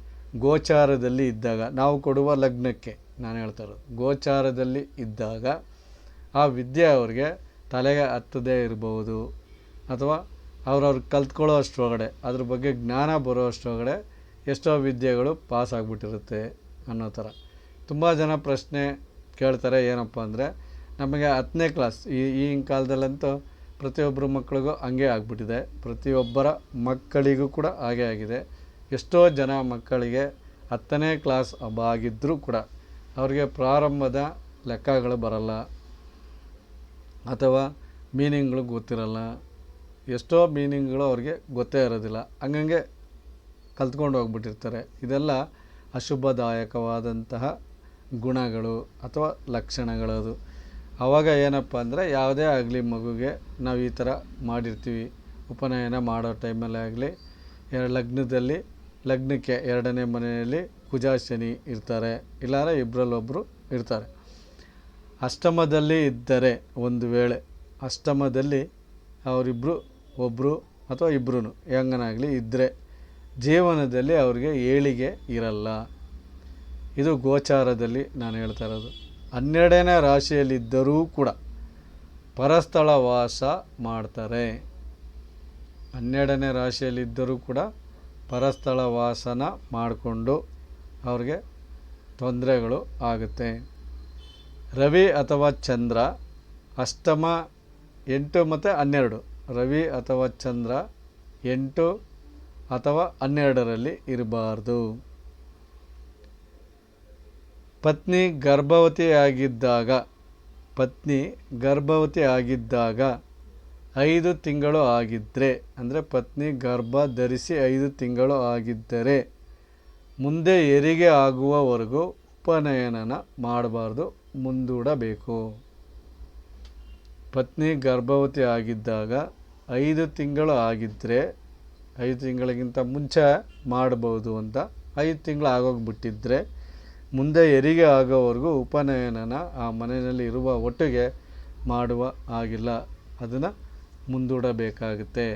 ಗೋಚಾರದಲ್ಲಿ ಇದ್ದಾಗ, ನಾವು ಕೊಡುವ ಲಗ್ನಕ್ಕೆ ನಾನು ಹೇಳ್ತಾ ಇರೋದು, ಗೋಚಾರದಲ್ಲಿ ಇದ್ದಾಗ ಆ ವಿದ್ಯೆ ಅವ್ರಿಗೆ ತಲೆಗೆ ಹತ್ತದೇ ಇರ್ಬೋದು, ಅಥವಾ ಅವ್ರವ್ರು ಕಲ್ತ್ಕೊಳ್ಳೋ ಅಷ್ಟರೊಳಗಡೆ ಅದ್ರ ಬಗ್ಗೆ ಜ್ಞಾನ ಬರೋ ಅಷ್ಟರೊಳಗಡೆ ಎಷ್ಟೋ ವಿದ್ಯೆಗಳು ಪಾಸ್ ಆಗಿಬಿಟ್ಟಿರುತ್ತೆ ಅನ್ನೋ ಥರ. ತುಂಬ ಜನ ಪ್ರಶ್ನೆ ಕೇಳ್ತಾರೆ, ಏನಪ್ಪ ಅಂದರೆ ನಮಗೆ 10ನೇ ಕ್ಲಾಸ್ ಈಗಿನ ಕಾಲದಲ್ಲಂತೂ ಪ್ರತಿಯೊಬ್ಬರ ಮಕ್ಕಳಿಗೂ ಹಂಗೆ ಆಗಿಬಿಟ್ಟಿದೆ, ಪ್ರತಿಯೊಬ್ಬರ ಮಕ್ಕಳಿಗೂ ಕೂಡ ಹಾಗೆ ಆಗಿದೆ. ಎಷ್ಟೋ ಜನ ಮಕ್ಕಳಿಗೆ 10ನೇ ಕ್ಲಾಸ್ ಆಗಿದ್ದರೂ ಕೂಡ ಅವ್ರಿಗೆ ಪ್ರಾರಂಭದ ಲೆಕ್ಕಗಳು ಬರಲ್ಲ, ಅಥವಾ ಮೀನಿಂಗ್ಗಳು ಗೊತ್ತಿರಲ್ಲ. ಎಷ್ಟೋ ಮೀನಿಂಗ್ಗಳು ಅವ್ರಿಗೆ ಗೊತ್ತೇ ಇರೋದಿಲ್ಲ, ಹಂಗಂಗೆ ಕಲ್ತ್ಕೊಂಡು ಹೋಗ್ಬಿಟ್ಟಿರ್ತಾರೆ. ಇದೆಲ್ಲ ಅಶುಭದಾಯಕವಾದಂತಹ ಗುಣಗಳು ಅಥವಾ ಲಕ್ಷಣಗಳದು. ಆವಾಗ ಏನಪ್ಪ ಅಂದರೆ ಯಾವುದೇ ಆಗಲಿ ಮಗುಗೆ ನಾವು ಈ ಥರ ಮಾಡಿರ್ತೀವಿ, ಉಪನಯನ ಮಾಡೋ ಟೈಮಲ್ಲೇ ಆಗಲಿ, ಲಗ್ನಕ್ಕೆ 2ನೇ ಮನೆಯಲ್ಲಿ ಕುಜ ಶನಿ ಇರ್ತಾರೆ, ಇಲ್ಲಾಂದರೆ ಇಬ್ಬರಲ್ಲೊಬ್ಬರು ಇರ್ತಾರೆ. ಅಷ್ಟಮದಲ್ಲಿ ಇದ್ದರೆ, ಒಂದು ವೇಳೆ ಅಷ್ಟಮದಲ್ಲಿ ಅವರಿಬ್ಬರು, ಒಬ್ಬರು ಅಥವಾ ಇಬ್ಬರೂ ಹೆಂಗನಾಗಲಿ ಇದ್ದರೆ ಜೀವನದಲ್ಲಿ ಅವ್ರಿಗೆ ಏಳಿಗೆ ಇರಲ್ಲ. ಇದು ಗೋಚಾರದಲ್ಲಿ ನಾನು ಹೇಳ್ತಾ ಇರೋದು. 12ನೇ ರಾಶಿಯಲ್ಲಿದ್ದರೂ ಕೂಡ ಪರಸ್ಥಳ ವಾಸ ಮಾಡ್ತಾರೆ. 12ನೇ ರಾಶಿಯಲ್ಲಿದ್ದರೂ ಕೂಡ ಪರಸ್ಥಳ ವಾಸನ ಮಾಡಿಕೊಂಡು ಅವ್ರಿಗೆ ತೊಂದರೆಗಳು ಆಗುತ್ತೆ. ರವಿ ಅಥವಾ ಚಂದ್ರ ಅಷ್ಟಮ 8 ಮತ್ತು 12, ರವಿ ಅಥವಾ ಚಂದ್ರ 8 ಅಥವಾ 12ರಲ್ಲಿ ಇರಬಾರ್ದು. ಪತ್ನಿ ಗರ್ಭವತಿ ಆಗಿದ್ದಾಗ 5 ತಿಂಗಳು ಆಗಿದ್ದರೆ, ಅಂದರೆ ಪತ್ನಿ ಗರ್ಭ ಧರಿಸಿ 5 ತಿಂಗಳು ಆಗಿದ್ದರೆ ಮುಂದೆ ಹೆರಿಗೆ ಆಗುವವರೆಗೂ ಉಪನಯನ ಮಾಡಬಾರ್ದು, ಮುಂದೂಡಬೇಕು. ಪತ್ನಿ ಗರ್ಭವತಿ ಆಗಿದ್ದಾಗ 5 ತಿಂಗಳು ಆಗಿದ್ದರೆ, 5 ತಿಂಗಳಿಗಿಂತ ಮುಂಚೆ ಮಾಡ್ಬೋದು ಅಂತ, 5 ತಿಂಗಳು ಆಗೋಗ್ಬಿಟ್ಟಿದ್ರೆ ಮುಂದೆ ಹೆರಿಗೆ ಆಗೋವರೆಗೂ ಉಪನಯನನ ಆ ಮನೆಯಲ್ಲಿ ಇರುವ ಒಟ್ಟಿಗೆ ಮಾಡುವ ಆಗಿಲ್ಲ, ಅದನ್ನು ಮುಂದೂಡಬೇಕಾಗುತ್ತೆ.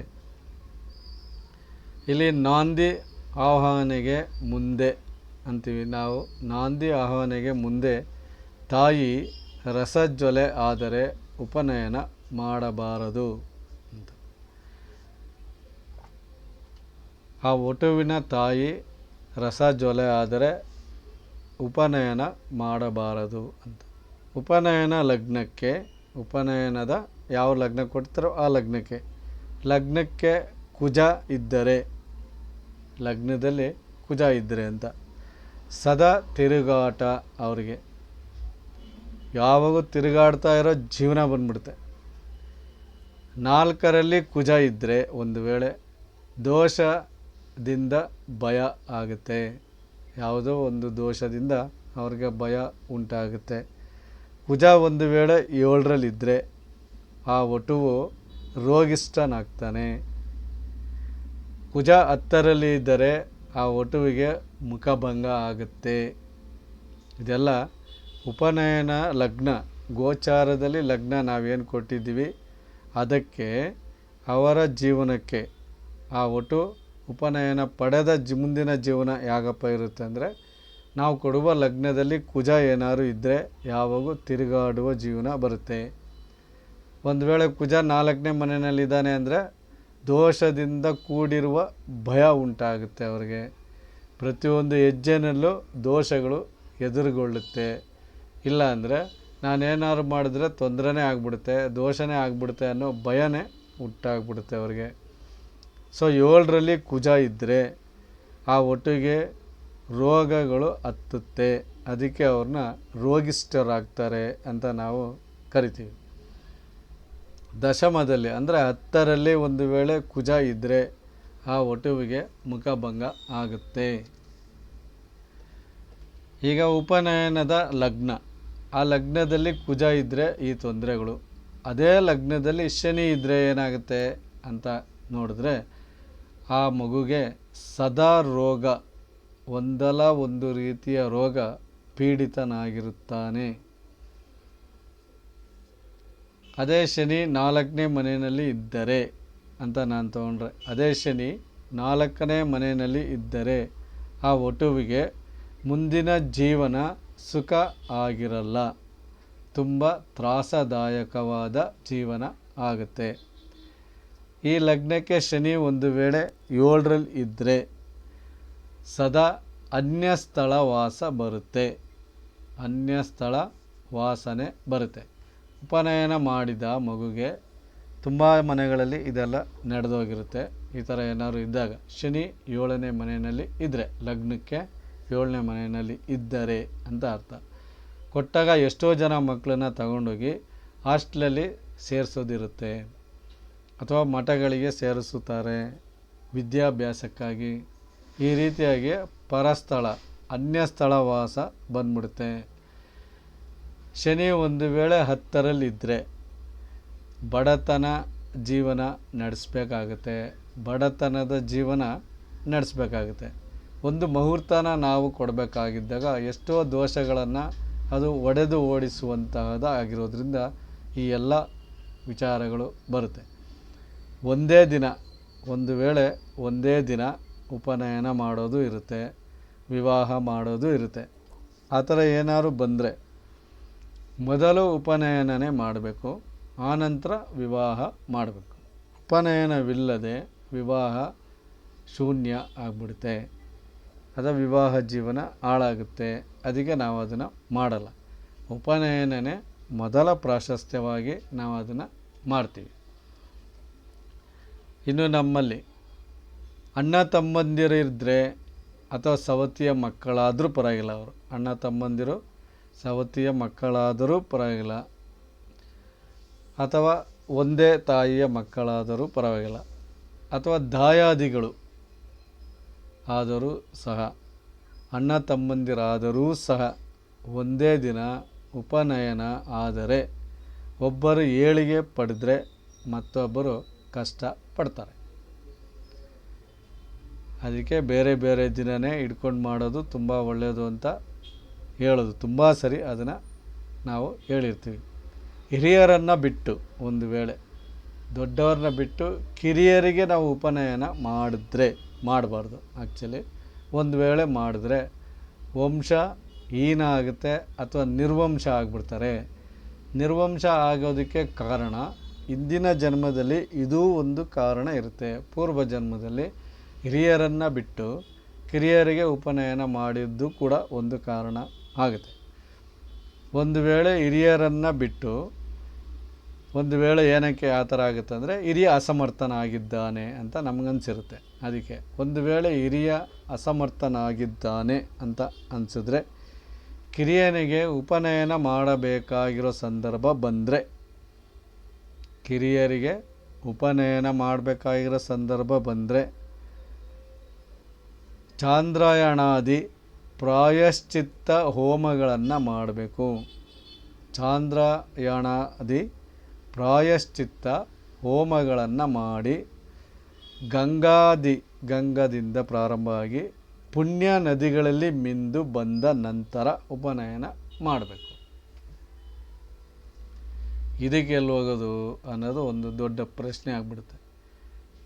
ಇಲ್ಲಿ ನಾಂದಿ ಆವಾಹನೆಗೆ ಮುಂದೆ ಅಂತೀವಿ ನಾವು. ನಾಂದಿ ಆವಾಹನೆಗೆ ಮುಂದೆ ತಾಯಿ ರಸಜ್ವಲೆ ಆದರೆ ಉಪನಯನ ಮಾಡಬಾರದು ಅಂತ. ಆ ವಟುವಿನ ತಾಯಿ ರಸಜ್ವಲೆ ಆದರೆ ಉಪನಯನ ಮಾಡಬಾರದು ಅಂತ. ಉಪನಯನ ಲಗ್ನಕ್ಕೆ, ಉಪನಯನದ ಯಾವ ಲಗ್ನ ಕೊಡ್ತಾರೋ ಆ ಲಗ್ನಕ್ಕೆ ಕುಜ ಇದ್ದರೆ, ಲಗ್ನದಲ್ಲಿ ಕುಜ ಇದ್ದರೆ ಅಂತ. ಸದಾ ತಿರುಗಾಟ, ಅವರಿಗೆ ಯಾವಾಗೂ ತಿರುಗಾಡ್ತಾ ಇರೋ ಜೀವನ ಬಂದ್ಬಿಡುತ್ತೆ. 4ರಲ್ಲಿ ಕುಜ ಇದ್ದರೆ ಒಂದು ವೇಳೆ ದೋಷದಿಂದ ಭಯ ಆಗುತ್ತೆ, ಯಾವುದೋ ಒಂದು ದೋಷದಿಂದ ಅವ್ರಿಗೆ ಭಯ ಉಂಟಾಗುತ್ತೆ. ಕುಜ ಒಂದು ವೇಳೆ 7ರಲ್ಲಿದ್ದರೆ ಆ ವಟುವು ರೋಗಿಷ್ಠನಾಗ್ತಾನೆ. ಕುಜ 10ರಲ್ಲಿ ಇದ್ದರೆ ಆ ವಟುವಿಗೆ ಮುಖಭಂಗ ಆಗುತ್ತೆ. ಇದೆಲ್ಲ ಉಪನಯನ ಲಗ್ನ, ಗೋಚಾರದಲ್ಲಿ ಲಗ್ನ ನಾವೇನು ಕೊಟ್ಟಿದ್ದೀವಿ ಅದಕ್ಕೆ, ಅವರ ಜೀವನಕ್ಕೆ ಆ ವಟು ಉಪನಯನ ಪಡೆದ ಮುಂದಿನ ಜೀವನ ಯಾಗಪ್ಪ ಇರುತ್ತೆ ಅಂದರೆ, ನಾವು ಕೊಡುವ ಲಗ್ನದಲ್ಲಿ ಕುಜ ಏನಾದ್ರು ಇದ್ದರೆ ಯಾವಾಗೂ ತಿರುಗಾಡುವ ಜೀವನ ಬರುತ್ತೆ. ಒಂದು ವೇಳೆ ಕುಜ 4ನೇ ಮನೆಯಲ್ಲಿದ್ದಾನೆ ಅಂದರೆ ದೋಷದಿಂದ ಕೂಡಿರುವ ಭಯ ಉಂಟಾಗುತ್ತೆ ಅವರಿಗೆ. ಪ್ರತಿಯೊಂದು ಹೆಜ್ಜೆನಲ್ಲೂ ದೋಷಗಳು ಎದುರುಗೊಳ್ಳುತ್ತೆ. ಇಲ್ಲ ಅಂದರೆ ನಾನೇನಾದ್ರು ಮಾಡಿದ್ರೆ ತೊಂದರೆನೇ ಆಗಿಬಿಡುತ್ತೆ, ದೋಷನೇ ಆಗಿಬಿಡುತ್ತೆ ಅನ್ನೋ ಭಯನೇ ಹುಟ್ಟಾಗ್ಬಿಡುತ್ತೆ ಅವ್ರಿಗೆ. ಸೊ 7ರಲ್ಲಿ ಕುಜ ಇದ್ದರೆ ಆ ಒಟ್ಟಿಗೆ ರೋಗಗಳು ಹತ್ತುತ್ತೆ, ಅದಕ್ಕೆ ಅವ್ರನ್ನ ರೋಗಿಷ್ಠರಾಗ್ತಾರೆ ಅಂತ ನಾವು ಕರಿತೀವಿ. ದಶಮದಲ್ಲಿ ಅಂದರೆ 10ರಲ್ಲಿ ಒಂದು ವೇಳೆ ಕುಜ ಇದ್ದರೆ ಆ ವಟುವಿಗೆ ಮುಖಭಂಗ ಆಗುತ್ತೆ. ಈಗ ಉಪನಯನದ ಲಗ್ನ, ಆ ಲಗ್ನದಲ್ಲಿ ಕುಜ ಇದ್ದರೆ ಈ ತೊಂದರೆಗಳು. ಅದೇ ಲಗ್ನದಲ್ಲಿ ಶನಿ ಇದ್ದರೆ ಏನಾಗುತ್ತೆ ಅಂತ ನೋಡಿದ್ರೆ, ಆ ಮಗುಗೆ ಸದಾ ರೋಗ, ಒಂದಲ್ಲ ಒಂದು ರೀತಿಯ ರೋಗ ಪೀಡಿತನಾಗಿರುತ್ತಾನೆ. ಅದೇ ಶನಿ 4ನೇ ಮನೆಯಲ್ಲಿ ಇದ್ದರೆ ಅಂತ ನಾನು ತೊಗೊಂಡ್ರೆ, ಅದೇ ಶನಿ 4ನೇ ಮನೆಯಲ್ಲಿ ಇದ್ದರೆ ಆ ವಟುವಿಗೆ ಮುಂದಿನ ಜೀವನ ಸುಖ ಆಗಿರಲ್ಲ, ತುಂಬ ತ್ರಾಸದಾಯಕವಾದ ಜೀವನ ಆಗುತ್ತೆ. ಈ ಲಗ್ನಕ್ಕೆ ಶನಿ ಒಂದು ವೇಳೆ 7ರಲ್ಲಿ ಇದ್ದರೆ ಸದಾ ಅನ್ಯಸ್ಥಳ ವಾಸ ಬರುತ್ತೆ, ಅನ್ಯಸ್ಥಳ ವಾಸನೆ ಬರುತ್ತೆ. ಉಪನಯನ ಮಾಡಿದ ಮಗುಗೆ ತುಂಬ ಮನೆಗಳಲ್ಲಿ ಇದೆಲ್ಲ ನಡೆದೋಗಿರುತ್ತೆ. ಈ ಥರ ಏನಾದ್ರು ಇದ್ದಾಗ ಶನಿ 7ನೇ ಮನೆಯಲ್ಲಿ ಇದ್ದರೆ, ಲಗ್ನಕ್ಕೆ 7ನೇ ಮನೆಯಲ್ಲಿ ಇದ್ದರೆ ಅಂತ ಅರ್ಥ. ಕೊಟ್ಟಾಗ ಎಷ್ಟೋ ಜನ ಮಕ್ಕಳನ್ನ ತಗೊಂಡೋಗಿ ಹಾಸ್ಟೆಲಲ್ಲಿ ಸೇರಿಸೋದಿರುತ್ತೆ, ಅಥವಾ ಮಠಗಳಿಗೆ ಸೇರಿಸುತ್ತಾರೆ ವಿದ್ಯಾಭ್ಯಾಸಕ್ಕಾಗಿ. ಈ ರೀತಿಯಾಗಿ ಪರಸ್ಥಳ ಅನ್ಯಸ್ಥಳ ವಾಸ ಬಂದ್ಬಿಡುತ್ತೆ. ಶನಿ ಒಂದು ವೇಳೆ 10ರಲ್ಲಿದ್ದರೆ ಬಡತನ ಜೀವನ ನಡೆಸಬೇಕಾಗುತ್ತೆ, ಬಡತನದ ಜೀವನ ನಡೆಸಬೇಕಾಗುತ್ತೆ. ಒಂದು ಮುಹೂರ್ತನ ನಾವು ಕೊಡಬೇಕಾಗಿದ್ದಾಗ ಎಷ್ಟೋ ದೋಷಗಳನ್ನು ಅದು ಒಡೆದು ಓಡಿಸುವಂತಹದ್ದು ಆಗಿರೋದ್ರಿಂದ ಈ ಎಲ್ಲ ವಿಚಾರಗಳು ಬರುತ್ತೆ. ಒಂದೇ ದಿನ, ಒಂದು ವೇಳೆ ಒಂದೇ ದಿನ ಉಪನಯನ ಮಾಡೋದು ಇರುತ್ತೆ, ವಿವಾಹ ಮಾಡೋದು ಇರುತ್ತೆ. ಆ ಥರ ಏನಾದ್ರು ಬಂದರೆ ಮೊದಲು ಉಪನಯನನೇ ಮಾಡಬೇಕು, ಆನಂತರ ವಿವಾಹ ಮಾಡಬೇಕು. ಉಪನಯನವಿಲ್ಲದೆ ವಿವಾಹ ಶೂನ್ಯ ಆಗಿಬಿಡುತ್ತೆ, ಅದು ವಿವಾಹ ಜೀವನ ಹಾಳಾಗುತ್ತೆ. ಅದಕ್ಕೆ ನಾವು ಅದನ್ನು ಮಾಡಲ್ಲ. ಉಪನಯನನೇ ಮೊದಲ ಪ್ರಾಶಸ್ತ್ಯವಾಗಿ ನಾವು ಅದನ್ನು ಮಾಡ್ತೀವಿ. ಇನ್ನು ನಮ್ಮಲ್ಲಿ ಅಣ್ಣ ತಮ್ಮಂದಿರು ಇದ್ದರೆ ಅಥವಾ ಸವತಿಯ ಮಕ್ಕಳಾದರೂ ಪರವಾಗಿಲ್ಲ, ಅವರು ಅಣ್ಣ ತಮ್ಮಂದಿರು ಸವತಿಯ ಮಕ್ಕಳಾದರೂ ಪರವಾಗಿಲ್ಲ, ಅಥವಾ ಒಂದೇ ತಾಯಿಯ ಮಕ್ಕಳಾದರೂ ಪರವಾಗಿಲ್ಲ, ಅಥವಾ ದಾಯಾದಿಗಳು ಆದರೂ ಸಹ, ಅಣ್ಣ ತಮ್ಮಂದಿರಾದರೂ ಸಹ ಒಂದೇ ದಿನ ಉಪನಯನ ಆದರೆ ಒಬ್ಬರು ಏಳಿಗೆ ಪಡೆದರೆ ಮತ್ತೊಬ್ಬರು ಕಷ್ಟ ಪಡ್ತಾರೆ. ಅದಕ್ಕೆ ಬೇರೆ ಬೇರೆ ದಿನವೇ ಇಟ್ಕೊಂಡು ಮಾಡೋದು ತುಂಬ ಒಳ್ಳೆಯದು ಅಂತ ಹೇಳೋದು ತುಂಬ ಸರಿ. ಅದನ್ನು ನಾವು ಹೇಳಿರ್ತೀವಿ. ಹಿರಿಯರನ್ನು ಬಿಟ್ಟು, ಒಂದು ವೇಳೆ ದೊಡ್ಡವ್ರನ್ನ ಬಿಟ್ಟು ಕಿರಿಯರಿಗೆ ನಾವು ಉಪನಯನ ಮಾಡಬಾರ್ದು. ಆ್ಯಕ್ಚುಲಿ ಒಂದು ವೇಳೆ ಮಾಡಿದ್ರೆ ವಂಶ ಹೀನ ಆಗುತ್ತೆ ಅಥವಾ ನಿರ್ವಂಶ ಆಗಿಬಿಡ್ತಾರೆ. ನಿರ್ವಂಶ ಆಗೋದಕ್ಕೆ ಕಾರಣ ಇಂದಿನ ಜನ್ಮದಲ್ಲಿ ಇದೂ ಒಂದು ಕಾರಣ ಇರುತ್ತೆ. ಪೂರ್ವ ಜನ್ಮದಲ್ಲಿ ಹಿರಿಯರನ್ನು ಬಿಟ್ಟು ಕಿರಿಯರಿಗೆ ಉಪನಯನ ಮಾಡಿದ್ದು ಕೂಡ ಒಂದು ಕಾರಣ ಆಗುತ್ತೆ. ಒಂದು ವೇಳೆ ಹಿರಿಯರನ್ನು ಬಿಟ್ಟು, ಒಂದು ವೇಳೆ ಏನಕ್ಕೆ ಆ ಥರ ಆಗುತ್ತೆ ಅಂದರೆ ಹಿರಿಯ ಅಸಮರ್ಥನಾಗಿದ್ದಾನೆ ಅಂತ ನಮಗನ್ಸಿರುತ್ತೆ. ಅದಕ್ಕೆ ಒಂದು ವೇಳೆ ಹಿರಿಯ ಅಸಮರ್ಥನಾಗಿದ್ದಾನೆ ಅಂತ ಅನಿಸಿದ್ರೆ ಕಿರಿಯನಿಗೆ ಉಪನಯನ ಮಾಡಬೇಕಾಗಿರೋ ಸಂದರ್ಭ ಬಂದರೆ, ಕಿರಿಯರಿಗೆ ಉಪನಯನ ಮಾಡಬೇಕಾಗಿರೋ ಸಂದರ್ಭ ಬಂದರೆ ಚಾಂದ್ರಾಯಣಾದಿ ಪ್ರಾಯಶ್ಚಿತ್ತ ಹೋಮಗಳನ್ನು ಮಾಡಬೇಕು. ಚಾಂದ್ರಾಯಣಾದಿ ಪ್ರಾಯಶ್ಚಿತ್ತ ಹೋಮಗಳನ್ನು ಮಾಡಿ ಗಂಗದಿಂದ ಪ್ರಾರಂಭವಾಗಿ ಪುಣ್ಯ ನದಿಗಳಲ್ಲಿ ಮಿಂದು ಬಂದ ನಂತರ ಉಪನಯನ ಮಾಡಬೇಕು. ಇದಕ್ಕೆ ಎಲ್ಲಿ ಹೋಗೋದು ಅನ್ನೋದು ಒಂದು ದೊಡ್ಡ ಪ್ರಶ್ನೆ ಆಗಿಬಿಡುತ್ತೆ.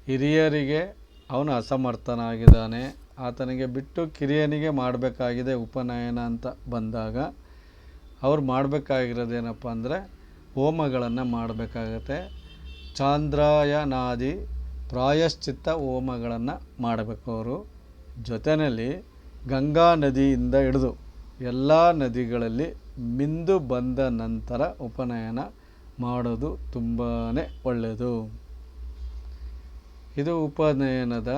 ಹಿರಿಯರಿಗೆ ಅವನು ಅಸಮರ್ಥನಾಗಿದ್ದಾನೆ, ಆತನಿಗೆ ಬಿಟ್ಟು ಕಿರಿಯನಿಗೆ ಮಾಡಬೇಕಾಗಿದೆ ಉಪನಯನ ಅಂತ ಬಂದಾಗ ಅವ್ರು ಮಾಡಬೇಕಾಗಿರೋದೇನಪ್ಪ ಅಂದರೆ ಹೋಮಗಳನ್ನು ಮಾಡಬೇಕಾಗತ್ತೆ. ಚಾಂದ್ರಾಯಣಾದಿ ಪ್ರಾಯಶ್ಚಿತ್ತ ಹೋಮಗಳನ್ನು ಮಾಡಬೇಕು. ಅವರು ಜೊತೆಯಲ್ಲಿ ಗಂಗಾ ನದಿಯಿಂದ ಹಿಡಿದು ಎಲ್ಲ ನದಿಗಳಲ್ಲಿ ಮಿಂದು ಬಂದ ನಂತರ ಉಪನಯನ ಮಾಡೋದು ತುಂಬಾ ಒಳ್ಳೆಯದು. ಇದು ಉಪನಯನದ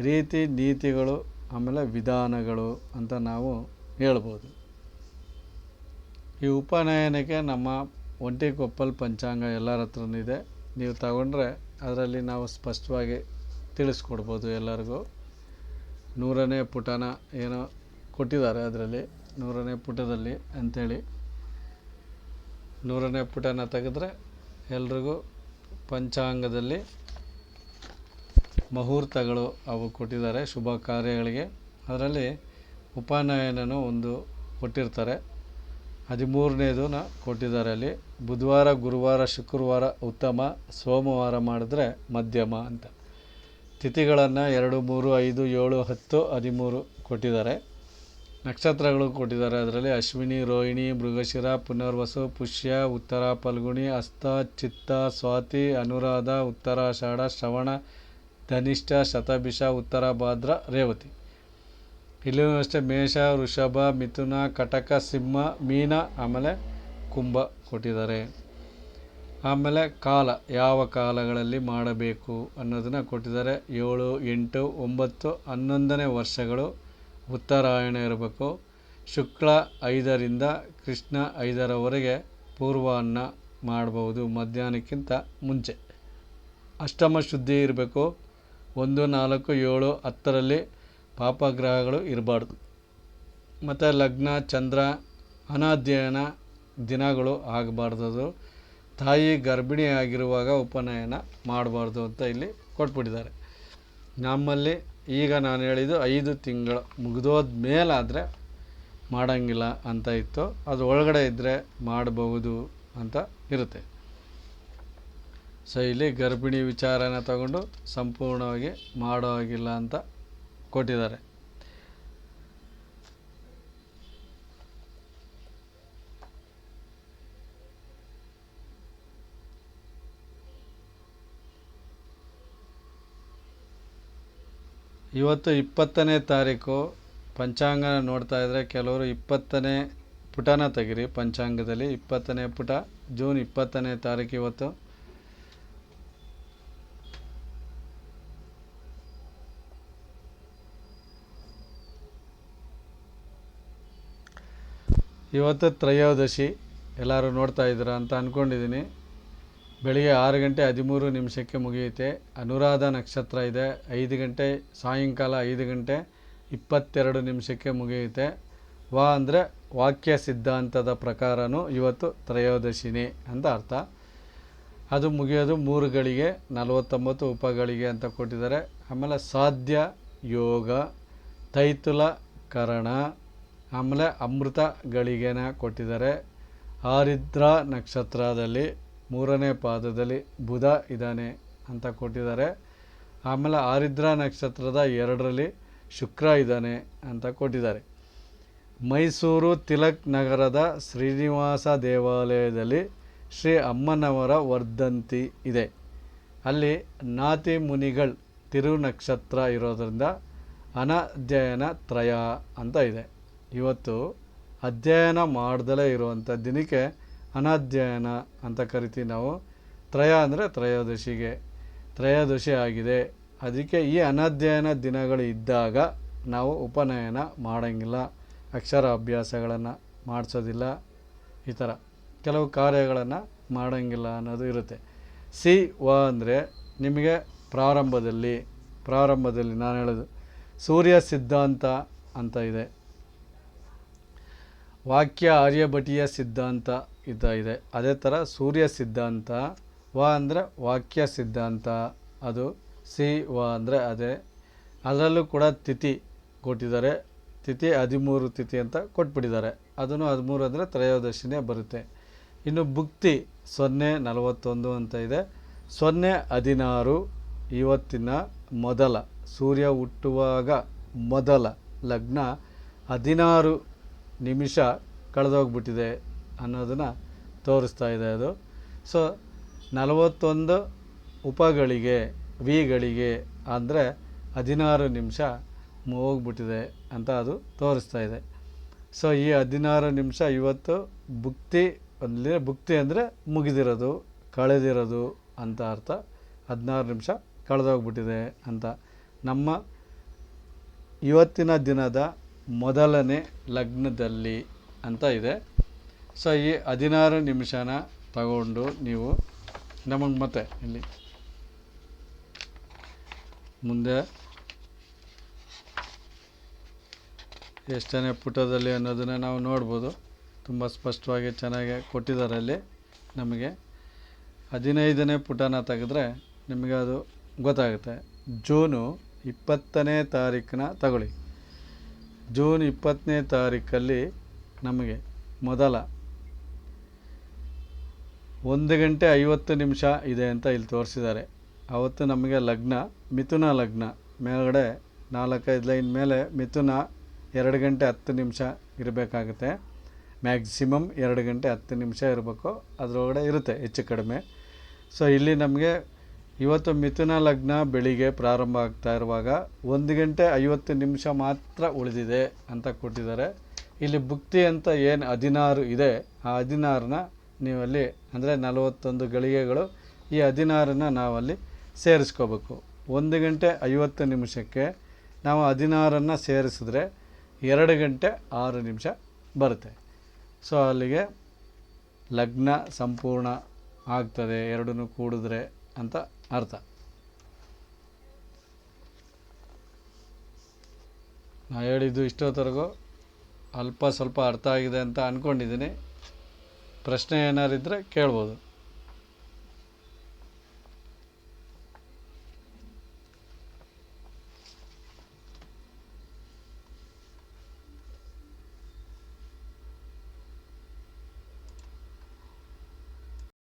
ರೀತಿ ನೀತಿಗಳು, ಆಮೇಲೆ ವಿಧಾನಗಳು ಅಂತ ನಾವು ಹೇಳ್ಬೋದು. ಈ ಉಪನಯನಕ್ಕೆ ನಮ್ಮ ಒಂಟಿಕೊಪ್ಪಲ್ ಪಂಚಾಂಗ ಎಲ್ಲರ ಹತ್ರನೂ ಇದೆ. ನೀವು ತಗೊಂಡ್ರೆ ಅದರಲ್ಲಿ ನಾವು ಸ್ಪಷ್ಟವಾಗಿ ತಿಳಿಸ್ಕೊಡ್ಬೋದು ಎಲ್ಲರಿಗೂ. 100ನೇ ಪುಟನ ಏನೋ ಕೊಟ್ಟಿದ್ದಾರೆ, ಅದರಲ್ಲಿ 100ನೇ ಪುಟದಲ್ಲಿ ಅಂಥೇಳಿ 100ನೇ ಪುಟನ ತೆಗೆದ್ರೆ ಎಲ್ರಿಗೂ ಪಂಚಾಂಗದಲ್ಲಿ ಮುಹೂರ್ತಗಳು ಅವು ಕೊಟ್ಟಿದ್ದಾರೆ ಶುಭ ಕಾರ್ಯಗಳಿಗೆ. ಅದರಲ್ಲಿ ಉಪನಯನನೂ ಒಂದು ಕೊಟ್ಟಿರ್ತಾರೆ. 13ನೇದನ್ನ ಕೊಟ್ಟಿದ್ದಾರೆ ಅಲ್ಲಿ. ಬುಧವಾರ, ಗುರುವಾರ, ಶುಕ್ರವಾರ ಉತ್ತಮ, ಸೋಮವಾರ ಮಾಡಿದ್ರೆ ಮಧ್ಯಮ ಅಂತ. ತಿಥಿಗಳನ್ನು 2, 3, 5, 7, 10, 13 ಕೊಟ್ಟಿದ್ದಾರೆ. ನಕ್ಷತ್ರಗಳು ಕೊಟ್ಟಿದ್ದಾರೆ. ಅದರಲ್ಲಿ ಅಶ್ವಿನಿ, ರೋಹಿಣಿ, ಮೃಗಶಿರ, ಪುನರ್ವಸು, ಪುಷ್ಯ, ಉತ್ತರ ಫಲ್ಗುಣಿ, ಹಸ್ತ, ಚಿತ್ತ, ಸ್ವಾತಿ, ಅನುರಾಧ, ಉತ್ತರಾಷಾಢ, ಶ್ರವಣ, ಧನಿಷ್ಠ, ಶತಭಿಷ, ಉತ್ತರ ಭಾದ್ರ, ರೇವತಿ. ಇಲ್ಲಿಯೂ ಅಷ್ಟೇ ಮೇಷ, ವೃಷಭ, ಮಿಥುನ, ಕಟಕ, ಸಿಂಹ, ಮೀನ, ಆಮೇಲೆ ಕುಂಭ ಕೊಟ್ಟಿದ್ದಾರೆ. ಆಮೇಲೆ ಕಾಲ, ಯಾವ ಕಾಲಗಳಲ್ಲಿ ಮಾಡಬೇಕು ಅನ್ನೋದನ್ನು ಕೊಟ್ಟಿದ್ದಾರೆ. 7, 8, 9, 11ನೇ ವರ್ಷಗಳು ಉತ್ತರಾಯಣ ಇರಬೇಕು. ಶುಕ್ಲ 5ರಿಂದ ಕೃಷ್ಣ 5ರವರೆಗೆ ಪೂರ್ವಾಹ್ನ ಮಾಡ್ಬೋದು, ಮಧ್ಯಾಹ್ನಕ್ಕಿಂತ ಮುಂಚೆ. ಅಷ್ಟಮ ಶುದ್ಧಿ ಇರಬೇಕು. 1, 4, 7, 10ರಲ್ಲಿ ಪಾಪಗ್ರಹಗಳು ಇರಬಾರ್ದು. ಮತ್ತು ಲಗ್ನ, ಚಂದ್ರ, ಅನಾಧ್ಯಯನ ದಿನಗಳು ಆಗಬಾರ್ದು. ತಾಯಿ ಗರ್ಭಿಣಿಯಾಗಿರುವಾಗ ಉಪನಯನ ಮಾಡಬಾರ್ದು ಅಂತ ಇಲ್ಲಿ ಕೊಟ್ಬಿಟ್ಟಿದ್ದಾರೆ. ನಮ್ಮಲ್ಲಿ ಈಗ ನಾನು ಹೇಳಿದ್ದು 5 ತಿಂಗಳು ಮುಗಿದೋದ ಮೇಲಾದರೆ ಮಾಡೋಂಗಿಲ್ಲ ಅಂತ ಇತ್ತು. ಅದು ಒಳಗಡೆ ಇದ್ದರೆ ಮಾಡಬಹುದು ಅಂತ ಇರುತ್ತೆ. ಸೊ ಇಲ್ಲಿ ಗರ್ಭಿಣಿ ವಿಚಾರನ ತಗೊಂಡು ಸಂಪೂರ್ಣವಾಗಿ ಮಾಡೋ ಹಾಗಿಲ್ಲ ಅಂತ ಕೊಟ್ಟಿದ್ದಾರೆ. ಇವತ್ತು 20ನೇ ತಾರೀಕು. ಪಂಚಾಂಗ ನೋಡ್ತಾ ಇದ್ದರೆ ಕೆಲವರು 20ನೇ ಪುಟನ ತೆಗಿರಿ. ಪಂಚಾಂಗದಲ್ಲಿ 20ನೇ ಪುಟ, ಜೂನ್ 20ನೇ ತಾರೀಕು ಇವತ್ತು. ಇವತ್ತು ತ್ರಯೋದಶಿ. ಎಲ್ಲರೂ ನೋಡ್ತಾ ಇದ್ದೀರಾ ಅಂತ ಅಂದ್ಕೊಂಡಿದ್ದೀನಿ. ಬೆಳಿಗ್ಗೆ 6 ಗಂಟೆ 13 ನಿಮಿಷಕ್ಕೆ ಮುಗಿಯುತ್ತೆ. ಅನುರಾಧ ನಕ್ಷತ್ರ ಇದೆ. 5 ಗಂಟೆ ಸಾಯಂಕಾಲ 5 ಗಂಟೆ 22 ನಿಮಿಷಕ್ಕೆ ಮುಗಿಯುತ್ತೆ. ಅಂದರೆ ವಾಕ್ಯ ಸಿದ್ಧಾಂತದ ಪ್ರಕಾರನೂ ಇವತ್ತು ತ್ರಯೋದಶಿನೇ ಅಂತ ಅರ್ಥ. ಅದು ಮುಗಿಯೋದು 3 ಗಳಿಗೆ 49 ಉಪಗಳಿಗೆ ಅಂತ ಕೊಟ್ಟಿದ್ದಾರೆ. ಆಮೇಲೆ ಸಾಧ್ಯ ಯೋಗ, ತೈತುಲ ಕರಣ, ಆಮೇಲೆ ಅಮೃತ ಗಳಿಗೆನ ಕೊಟ್ಟಿದ್ದಾರೆ. ಆರಿದ್ರ ನಕ್ಷತ್ರದಲ್ಲಿ 3ನೇ ಪಾದದಲ್ಲಿ ಬುಧ ಇದ್ದಾನೆ ಅಂತ ಕೊಟ್ಟಿದ್ದಾರೆ. ಆಮೇಲೆ ಆರಿದ್ರ ನಕ್ಷತ್ರದ 2ರಲ್ಲಿ ಶುಕ್ರ ಇದ್ದಾನೆ ಅಂತ ಕೊಟ್ಟಿದ್ದಾರೆ. ಮೈಸೂರು ತಿಲಕ್ ನಗರದ ಶ್ರೀನಿವಾಸ ದೇವಾಲಯದಲ್ಲಿ ಶ್ರೀ ಅಮ್ಮನವರ ವರ್ಧಂತಿ ಇದೆ. ಅಲ್ಲಿ ನಾತಿ ಮುನಿಗಳ್ ತಿರು ನಕ್ಷತ್ರ ಇರೋದರಿಂದ ಅನಧ್ಯಯನ ತ್ರಯ ಅಂತ ಇದೆ. ಇವತ್ತು ಅಧ್ಯಯನ ಮಾಡ್ದಲೇ ಇರುವಂಥ ದಿನಕ್ಕೆ ಅನಧ್ಯಯನ ಅಂತ ಕರಿತೀವಿ ನಾವು. ತ್ರಯ ಅಂದರೆ ತ್ರಯೋದಶಿ ಆಗಿದೆ. ಅದಕ್ಕೆ ಈ ಅನಧ್ಯಯನ ದಿನಗಳು ಇದ್ದಾಗ ನಾವು ಉಪನಯನ ಮಾಡೋಂಗಿಲ್ಲ, ಅಕ್ಷರ ಅಭ್ಯಾಸಗಳನ್ನು ಮಾಡಿಸೋದಿಲ್ಲ, ಈ ಥರ ಕೆಲವು ಕಾರ್ಯಗಳನ್ನು ಮಾಡೋಂಗಿಲ್ಲ ಅನ್ನೋದು ಇರುತ್ತೆ. ಅಂದರೆ ನಿಮಗೆ ಪ್ರಾರಂಭದಲ್ಲಿ ನಾನು ಹೇಳೋದು ಸೂರ್ಯ ಸಿದ್ಧಾಂತ ಅಂತ ಇದೆ. ವಾಕ್ಯ ಆರ್ಯಭಟೀಯ ಸಿದ್ಧಾಂತ ಇದೆ. ಅದೇ ಥರ ಸೂರ್ಯ ಸಿದ್ಧಾಂತ. ಅಂದರೆ ವಾಕ್ಯ ಸಿದ್ಧಾಂತ. ಅದು ಅಂದರೆ ಅದೇ. ಅದರಲ್ಲೂ ಕೂಡ ತಿಥಿ ಕೊಟ್ಟಿದ್ದಾರೆ. ತಿಥಿ 13 ತಿಥಿ ಅಂತ ಕೊಟ್ಬಿಟ್ಟಿದ್ದಾರೆ. ಅದನ್ನು 13 ಅಂದರೆ ತ್ರಯೋದಶಿನೇ ಬರುತ್ತೆ. ಇನ್ನು ಭುಕ್ತಿ 041 ಅಂತ ಇದೆ. 016 ಇವತ್ತಿನ ಮೊದಲ ಸೂರ್ಯ ಹುಟ್ಟುವಾಗ ಮೊದಲ ಲಗ್ನ 16 ನಿಮಿಷ ಕಳೆದೋಗ್ಬಿಟ್ಟಿದೆ ಅನ್ನೋದನ್ನು ತೋರಿಸ್ತಾ ಇದೆ ಅದು. ಸೊ 41 ಉಪಗಳಿಗೆ ವಿಗಳಿಗೆ ಅಂದರೆ 16 ನಿಮಿಷ ಹೋಗ್ಬಿಟ್ಟಿದೆ ಅಂತ ಅದು ತೋರಿಸ್ತಾ ಇದೆ. ಸೊ ಈ 16 ನಿಮಿಷ ಇವತ್ತು ಭುಕ್ತಿ ಅಂದರೆ ಮುಗಿದಿರೋದು, ಕಳೆದಿರೋದು ಅಂತ ಅರ್ಥ. 16 ನಿಮಿಷ ಕಳೆದೋಗ್ಬಿಟ್ಟಿದೆ ಅಂತ. ನಮ್ಮ ಇವತ್ತಿನ ದಿನದ ಮೊದಲನೇ ಲಗ್ನದಲ್ಲಿ ಅಂತ ಇದೆ. ಸೊ ಈ 16 ನಿಮಿಷನ ತಗೊಂಡು ನೀವು ನಮಗೆ ಮತ್ತೆ ಇಲ್ಲಿ ಮುಂದೆ ಎಷ್ಟನೇ ಪುಟದಲ್ಲಿ ಅನ್ನೋದನ್ನು ನಾವು ನೋಡ್ಬೋದು. ತುಂಬ ಸ್ಪಷ್ಟವಾಗಿ ಚೆನ್ನಾಗಿ ಕೊಟ್ಟಿದ್ದಾರೆ ಅಲ್ಲಿ. ನಮಗೆ 15ನೇ ಪುಟನ ತೆಗೆದ್ರೆ ನಿಮಗೆ ಅದು ಗೊತ್ತಾಗುತ್ತೆ. ಜೂನು 20ನೇ ತಾರೀಕನ್ನ ತಗೊಳ್ಳಿ. ಜೂನ್ 20ನೇ ತಾರೀಕಲ್ಲಿ ನಮಗೆ ಮೊದಲ 1 ಗಂಟೆ 50 ನಿಮಿಷ ಇದೆ ಅಂತ ಇಲ್ಲಿ ತೋರಿಸಿದ್ದಾರೆ. ಅವತ್ತು ನಮಗೆ ಲಗ್ನ ಮಿಥುನ ಲಗ್ನ, ಮೇಲ್ಗಡೆ 4-5 ಲೈನ್ ಮೇಲೆ ಮಿಥುನ 2 ಗಂಟೆ 10 ನಿಮಿಷ ಇರಬೇಕಾಗುತ್ತೆ. ಮ್ಯಾಕ್ಸಿಮಮ್ 2 ಗಂಟೆ 10 ನಿಮಿಷ ಇರಬೇಕು, ಅದರೊಳಗಡೆ ಇರುತ್ತೆ ಹೆಚ್ಚು ಕಡಿಮೆ. ಸೊ ಇಲ್ಲಿ ನಮಗೆ ಇವತ್ತು ಮಿಥುನ ಲಗ್ನ ಬೆಳಿಗ್ಗೆ ಪ್ರಾರಂಭ ಆಗ್ತಾ ಇರುವಾಗ 1 ಗಂಟೆ 50 ನಿಮಿಷ ಮಾತ್ರ ಉಳಿದಿದೆ ಅಂತ ಕೊಟ್ಟಿದ್ದಾರೆ. ಇಲ್ಲಿ ಭುಕ್ತಿ ಅಂತ ಏನು 16 ಇದೆ, ಆ 16ನ ನೀವಲ್ಲಿ ಅಂದರೆ 41 ಗಳಿಗೆಗಳು, ಈ 16ನ ನಾವಲ್ಲಿ ಸೇರಿಸ್ಕೋಬೇಕು. 1 ಗಂಟೆ 50 ನಿಮಿಷಕ್ಕೆ ನಾವು 16ನ್ನು ಸೇರಿಸಿದ್ರೆ 2 ಗಂಟೆ 6 ನಿಮಿಷ ಬರುತ್ತೆ. ಸೊ ಅಲ್ಲಿಗೆ ಲಗ್ನ ಸಂಪೂರ್ಣ ಆಗ್ತದೆ, ಎರಡನ್ನೂ ಕೂಡಿದ್ರೆ ಅಂತ ಅರ್ಥ. ನಾ ಹೇಳಿದ್ದು ಇಷ್ಟೊತ್ತರೆಗೂ ಅಲ್ಪ ಸ್ವಲ್ಪ ಅರ್ಥ ಆಗಿದೆ ಅಂತ ಅಂದ್ಕೊಂಡಿದ್ದೀನಿ. ಪ್ರಶ್ನೆ ಏನಾರಿದ್ದರೆ ಕೇಳ್ಬೋದು.